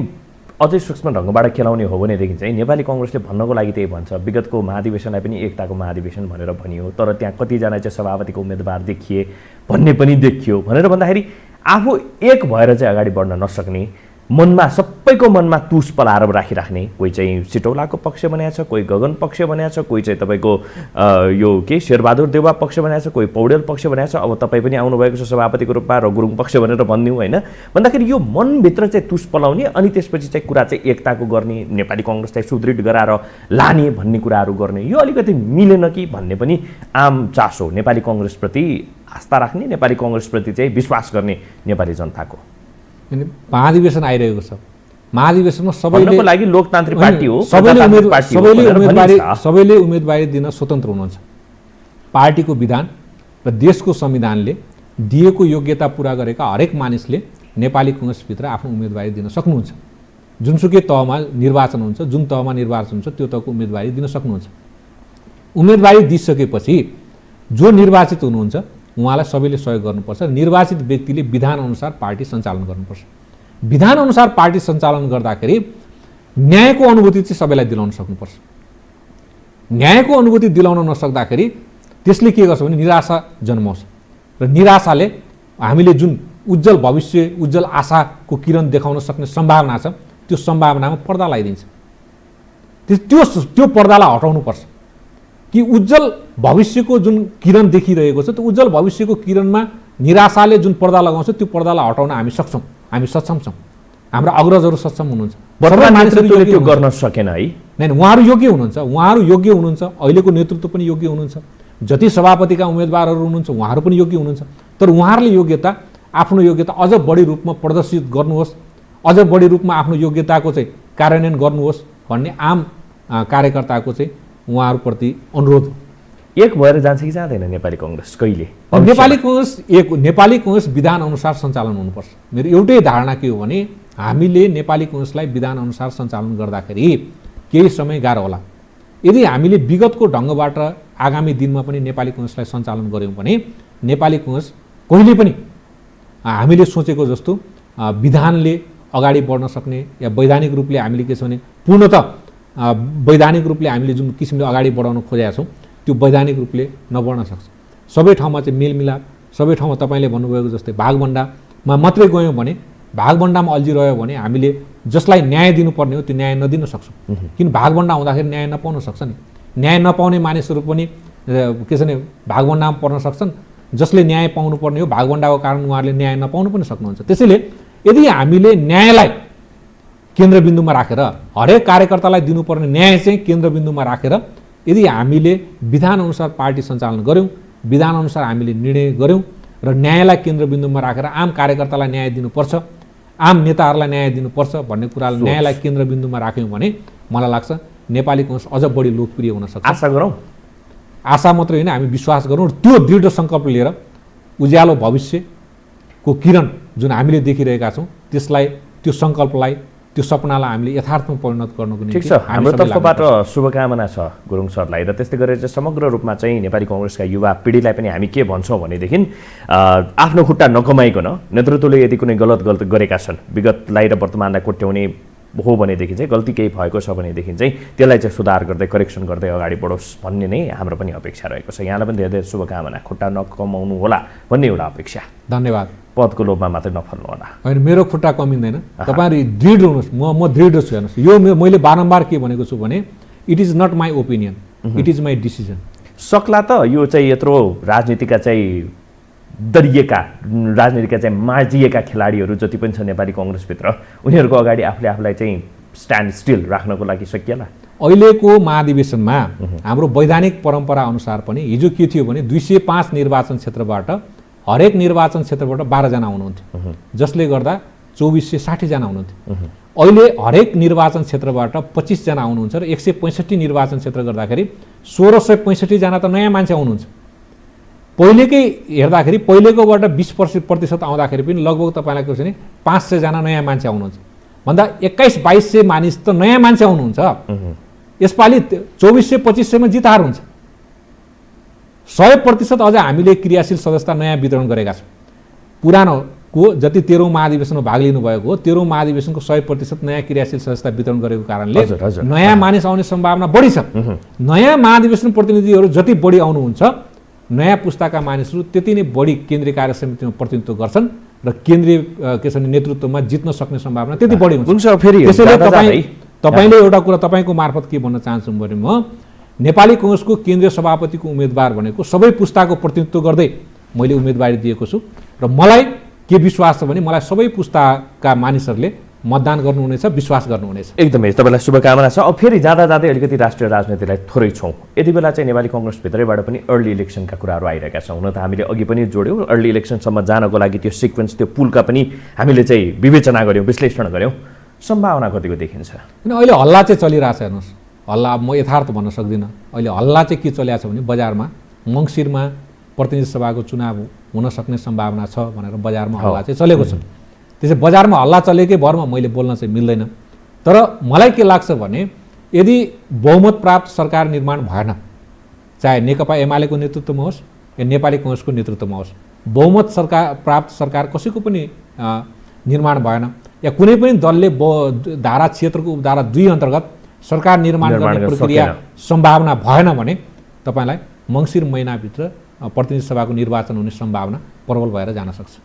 अझै सूक्ष्म ढङ्गबाट खेलाउने हो भनेदेखि चाहिँ नेपाली कङ्ग्रेसले भन्नको लागि त्यही भन्छ, विगतको महाधिवेशनलाई पनि एकताको महाधिवेशन भनेर भनियो, तर त्यहाँ कतिजना चाहिँ सभापतिको उम्मेदवार देखिए भन्ने पनि देखियो भनेर भन्दाखेरि आफू एक भएर चाहिँ अगाडि बढ्न नसक्ने, मनमा सबैको मनमा तुस पलाएर राखिराख्ने, कोही चाहिँ सिटौलाको पक्ष बनाएको छ, कोही गगन पक्ष बनाएको छ, कोही चाहिँ तपाईँको यो के शेरबहादुर देउवा पक्ष बनाएको छ, कोही पौडेल पक्ष बनाएको छ, अब तपाईँ पनि आउनुभएको छ सभापतिको रूपमा र गुरुङ पक्ष भनेर भनिदिउँ होइन। भन्दाखेरि यो मनभित्र चाहिँ तुस पलाउने अनि त्यसपछि चाहिँ कुरा चाहिँ एकताको गर्ने, नेपाली कङ्ग्रेसलाई सुदृढ गराएर लाने भन्ने कुराहरू गर्ने, यो अलिकति मिलेन कि भन्ने पनि आम चासो, नेपाली कङ्ग्रेसप्रति आस्था राख्ने, नेपाली कङ्ग्रेसप्रति चाहिँ विश्वास गर्ने नेपाली जनताको। महाधिवेशन आइरहेको छ, महाधिवेशनमा सबैले लागि लोकतान्त्रिक पार्टी हो, सबैले उम्मेदवारी दिन स्वतन्त्र हुनुहुन्छ। पार्टीको विधान र देशको संविधानले दिएको योग्यता पुरा गरेका हरेक मानिसले नेपाली कङ्ग्रेसभित्र आफ्नो उम्मेदवारी दिन सक्नुहुन्छ। जुनसुकै तहमा निर्वाचन हुन्छ, जुन तहमा निर्वाचन हुन्छ त्यो तहको उम्मेदवारी दिन सक्नुहुन्छ। उम्मेदवारी दिइसकेपछि जो निर्वाचित हुनुहुन्छ उहाँलाई सबैले सहयोग गर्नुपर्छ। निर्वाचित व्यक्तिले विधानअनुसार पार्टी सञ्चालन गर्नुपर्छ। विधानअनुसार पार्टी सञ्चालन गर्दाखेरि न्यायको अनुभूति चाहिँ सबैलाई दिलाउन सक्नुपर्छ। न्यायको अनुभूति दिलाउन नसक्दाखेरि त्यसले के गर्छ भने निराशा जन्माउँछ र निराशाले हामीले जुन उज्जवल भविष्य, उज्जवल आशाको किरण देखाउन सक्ने सम्भावना छ त्यो सम्भावनामा पर्दा लगाइदिन्छ। त्यो पर्दालाई हटाउनुपर्छ कि उज्जवल भविष्यको जुन किरण देखिरहेको छ त्यो उज्जवल भविष्यको किरणमा निराशाले जुन पर्दा लगाउँछ त्यो पर्दालाई हटाउन हामी सक्छौँ, हामी सक्षम छौँ, हाम्रा अग्रजहरू सक्षम हुनुहुन्छ। वर्तमान नेतृत्वले त्यो गर्न सकेन है, नै उहाँहरू योग्य हुनुहुन्छ, उहाँहरू योग्य हुनुहुन्छ, अहिलेको नेतृत्व पनि योग्य हुनुहुन्छ, जति सभापतिका उम्मेदवारहरू हुनुहुन्छ उहाँहरू पनि योग्य हुनुहुन्छ। तर उहाँहरूले आफ्नो योग्यता अझ बढी रूपमा प्रदर्शित गर्नुहोस्, अझ बढी रूपमा आफ्नो योग्यताको चाहिँ कार्यान्वयन गर्नुहोस् भन्ने आम कार्यकर्ताको चाहिँ उहाँहरूप्रति अनुरोध हो। एक भएर जान्छ कि जाँदैन नेपाली कङ्ग्रेस कहिले? नेपाली कङ्ग्रेस विधान अनुसार सञ्चालन हुनुपर्छ। मेरो एउटै धारणा के हो भने हामीले नेपाली कङ्ग्रेसलाई विधान अनुसार सञ्चालन गर्दाखेरि केही समय गाह्रो होला। यदि हामीले विगतको ढङ्गबाट आगामी दिनमा पनि नेपाली कङ्ग्रेसलाई सञ्चालन गऱ्यौँ भने नेपाली कङ्ग्रेस कहिले पनि हामीले सोचेको जस्तो विधानले अगाडि बढ्न सक्ने या वैधानिक रूपले हामीले के छ भने पूर्णतः वैधानिक रूपले हामीले जुन किसिमले अगाडि बढाउन खोजेका छौँ त्यो वैधानिक रूपले नबढ्न सक्छ। सबै ठाउँमा चाहिँ मेलमिलाप, सबै ठाउँमा तपाईँले भन्नुभएको जस्तै भागभण्डामा मात्रै गयौँ भने, भागभण्डामा अल्झिरह्यो भने हामीले जसलाई न्याय दिनुपर्ने हो त्यो न्याय नदिन सक्छौँ। किन भागभण्डा हुँदाखेरि न्याय नपाउन सक्छ नि। न्याय नपाउने मानिसहरू पनि के छ भने भागभण्डामा पर्न सक्छन्। जसले न्याय पाउनुपर्ने हो भागभण्डाको कारण उहाँहरूले न्याय नपाउनु पनि सक्नुहुन्छ। त्यसैले यदि हामीले न्यायलाई केन्द्रबिन्दुमा राखेर, हरेक कार्यकर्तालाई दिनुपर्ने न्याय चाहिँ केन्द्रबिन्दुमा राखेर यदि हामीले विधानअनुसार पार्टी सञ्चालन गऱ्यौँ, विधानअनुसार हामीले निर्णय गऱ्यौँ र न्यायलाई केन्द्रबिन्दुमा राखेर आम कार्यकर्तालाई न्याय दिनुपर्छ, आम नेताहरूलाई न्याय दिनुपर्छ भन्ने कुरालाई न्यायलाई केन्द्रबिन्दुमा राख्यौँ भने मलाई लाग्छ नेपाली कङ्ग्रेस अझ बढी लोकप्रिय हुन सक्छ। आशा गरौँ। आशा मात्रै होइन, हामी विश्वास गरौँ र त्यो दृढ सङ्कल्प लिएर उज्यालो भविष्यको किरण जुन हामीले देखिरहेका छौँ त्यसलाई, त्यो सङ्कल्पलाई, त्यो सपनालाई हामीले यथार्थमा परिणत गर्नको निम्ति ठिक छ। हाम्रो तर्फबाट शुभकामना छ गुरुङ सरलाई र त्यस्तै गरेर चाहिँ समग्र रूपमा चाहिँ नेपाली कङ्ग्रेसका युवा पिँढीलाई पनि हामी के भन्छौँ भनेदेखि आफ्नो खुट्टा नकमाइकन नेतृत्वले यदि कुनै गलत गरेका छन्, विगतलाई र वर्तमानलाई कोट्याउने हो भनेदेखि चाहिँ गल्ती केही भएको छ भनेदेखि चाहिँ त्यसलाई चाहिँ सुधार गर्दै करेक्सन गर्दै अगाडि बढोस् भन्ने नै हाम्रो पनि अपेक्षा रहेको छ। यहाँलाई पनि धेरै धेरै शुभकामना, खुट्टा नकमाउनु होला भन्ने एउटा अपेक्षा। धन्यवाद। पदको लोभमा मात्रै नफल्नु होला। होइन, मेरो खुट्टा कमिँदैन। तपाईँहरू दृढ हुनुहोस्, म दृढ छु। हेर्नुहोस्, यो मैले बारम्बार के भनेको छु भने it is not my opinion, it is my decision. सक्ला त यो चाहिँ यत्रो राजनीतिका चाहिँ दरिएका, राजनीतिका चाहिँ माझिएका खेलाडीहरू जति पनि छ नेपाली कङ्ग्रेसभित्र, उनीहरूको अगाडि आफूलाई चाहिँ स्ट्यान्ड स्टिल राख्नको लागि सकिएला। अहिलेको महाधिवेशनमा हाम्रो वैधानिक परम्परा अनुसार पनि हिजो के थियो भने 205 निर्वाचन क्षेत्रबाट हरेक निर्वाचन क्षेत्रबाट 12 जना हुनुहुन्थ्यो, जसले गर्दा 2460 जना हुनुहुन्थ्यो। अहिले हरेक निर्वाचन क्षेत्रबाट 25 जना आउनुहुन्छ र 165 निर्वाचन क्षेत्र गर्दाखेरि 1665 जना त नयाँ मान्छे आउनुहुन्छ। पहिलेकै हेर्दाखेरि पहिलेकोबाट 20% आउँदाखेरि पनि लगभग तपाईँलाई के छ भने 500 जना नयाँ मान्छे आउनुहुन्छ भन्दा 2100-2200 मानिस त नयाँ मान्छे आउनुहुन्छ। यसपालि 2400-2500मा जित हार हुन्छ। 100% अझ हामीले क्रियाशील सदस्यता नयाँ वितरण गरेका छौँ। पुरानोको जति 13औं महाधिवेशनमा भाग लिनुभएको हो 13औं महाधिवेशनको 100% नयाँ क्रियाशील सदस्यता वितरण गरेको कारणले नयाँ मानिस आउने सम्भावना बढी छ। नयाँ महाधिवेशन प्रतिनिधिहरू जति बढी आउनुहुन्छ, नयाँ पुस्ताका मानिसहरू त्यति नै बढी केन्द्रीय कार्य समितिमा प्रतिनिधित्व गर्छन् र केन्द्रीय के छ नेतृत्वमा जित्न सक्ने सम्भावना त्यति बढी हुन्छ। त्यसैले तपाईँले एउटा कुरा तपाईँको मार्फत के भन्न चाहन्छु भने म नेपाली कङ्ग्रेसको केन्द्रीय सभापतिको उम्मेदवार भनेको सबै पुस्ताको प्रतिनिधित्व गर्दै मैले उम्मेदवारी दिएको छु र मलाई के विश्वास छ भने मलाई सबै पुस्ताका मानिसहरूले मतदान गर्नुहुनेछ, विश्वास गर्नुहुनेछ। एकदमै तपाईँलाई शुभकामना छ। अब फेरि जाँदा जाँदै अलिकति राष्ट्रिय राजनीतिलाई थोरै छौँ। यति बेला चाहिँ नेपाली कङ्ग्रेसभित्रैबाट पनि अर्ली इलेक्सनका कुराहरू आइरहेका छन्। हुन त हामीले अघि पनि जोड्यौँ, अर्ली इलेक्सनसम्म जानको लागि त्यो सिक्वेन्स, त्यो पुलका पनि हामीले चाहिँ विवेचना गऱ्यौँ, विश्लेषण गऱ्यौँ। सम्भावना कतिको देखिन्छ? अहिले हल्ला चाहिँ चलिरहेछ। हेर्नुहोस्, हल्ला म यथार्थ भन्न सक्दिनँ। अहिले हल्ला चाहिँ के चलिरहेछ भने बजारमा मङ्सिरमा प्रतिनिधि सभाको चुनाव हुन सक्ने सम्भावना छ भनेर बजारमा हल्ला चाहिँ चलेको छ। त्यसै बजारमा हल्ला चलेकै भरमा मैले बोल्न चाहिँ मिल्दैन। तर मलाई के लाग्छ भने यदि बहुमत प्राप्त सरकार निर्माण भएन, चाहे नेकपा एमालेको नेतृत्वमा होस् या नेपाली कङ्ग्रेसको नेतृत्वमा होस्, बहुमत प्राप्त सरकार कसैको पनि निर्माण भएन या कुनै पनि दलले धारा क्षेत्रको उपधारा 2 अन्तर्गत सरकार निर्माण गर्ने प्रक्रिया सम्भावना भएन भने तपाईँलाई मङ्सिर महिनाभित्र प्रतिनिधि सभाको निर्वाचन हुने सम्भावना प्रबल भएर जान सक्छ।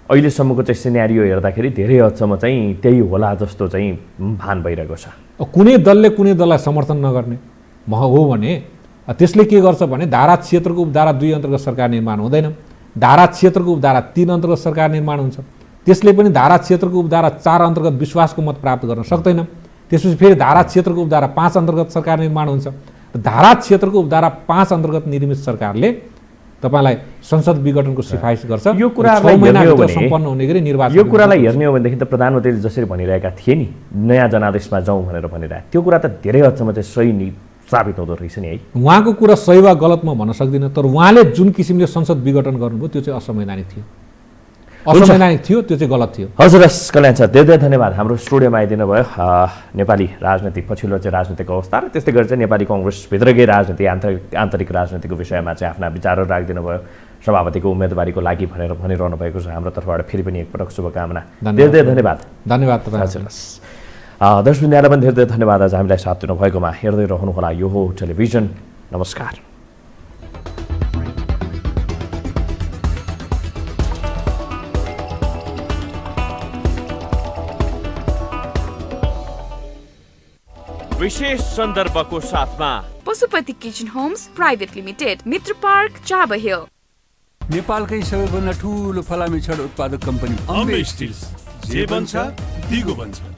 अहिलेसम्मको चाहिँ सिनेरियो हेर्दाखेरि धेरै हदसम्म चाहिँ त्यही होला जस्तो चाहिँ भान भइरहेको छ। कुनै दलले कुनै दललाई समर्थन नगर्ने हो भने त्यसले के गर्छ भने धारा क्षेत्रको उपधारा 2 अन्तर्गत सरकार निर्माण हुँदैन, धारा क्षेत्रको उपधारा 3 अन्तर्गत सरकार निर्माण हुन्छ। त्यसले पनि धारा क्षेत्रको उपधारा 4 अन्तर्गत विश्वासको मत प्राप्त गर्न सक्दैन। त्यसपछि फेरि धारा क्षेत्रको उपधारा 5 अन्तर्गत सरकार निर्माण हुन्छ। धारा क्षेत्रको उपधारा 5 अन्तर्गत निर्मित सरकारले तपाईलाई संसद विघटनको सिफारिस गर्छ। यो कुरालाई हेर्ने हो भने सम्पन्न हुने गरी निर्वाचन, यो कुरालाई हेर्ने हो भनेदेखि त प्रधानमन्त्रीले जसरी भनिरहेका थिए नि नयाँ जनादेशमा जाउँ भनेर भनिरहेको, त्यो कुरा त धेरै हदसम्म चाहिँ सही साबित हुँदो रहेछ नि है। उहाँको कुरा सही वा गलत म भन्न सक्दिनँ, तर उहाँले जुन किसिमले संसद विघटन गर्नुभयो त्यो चाहिँ असंवैधानिक थियो, असंवैधानिक थियो, त्यो चाहिँ गलत थियो। हजुर हस् कल्याण सर, धेरै धेरै धन्यवाद हाम्रो स्टुडियोमा आइदिनु भयो। नेपाली राजनीति पछिल्लो चाहिँ राजनीतिक अवस्था र त्यस्तै गरी चाहिँ नेपाली कङ्ग्रेसभित्रकै राजनीति आन्तरिक राजनीतिको विषयमा चाहिँ आफ्ना विचारहरू राखिदिनु भयो। सभापतिको उम्मेदवारीको लागि भनेर भनिरहनु भएको छ। हाम्रो तर्फबाट फेरि पनि एकपटक शुभकामना। धेरै धेरै धन्यवाद। धन्यवाद तपाईँ। हजुर हस् दर्शक यहाँलाई पनि धेरै धेरै धन्यवाद आज हामीलाई साथ दिनुभएकोमा। हेर्दै रहनुहोला यो हो टेलिभिजन। नमस्कार। विशेष सन्दर्भको साथमा Pashupati kitchen homes private limited, Mitra park, Chabahil. नेपालकै सबैभन्दा ठुलो फलामे छड उत्पादक कम्पनी अम्बे स्टिल्स, जे बन्छ दिगो बन्छ।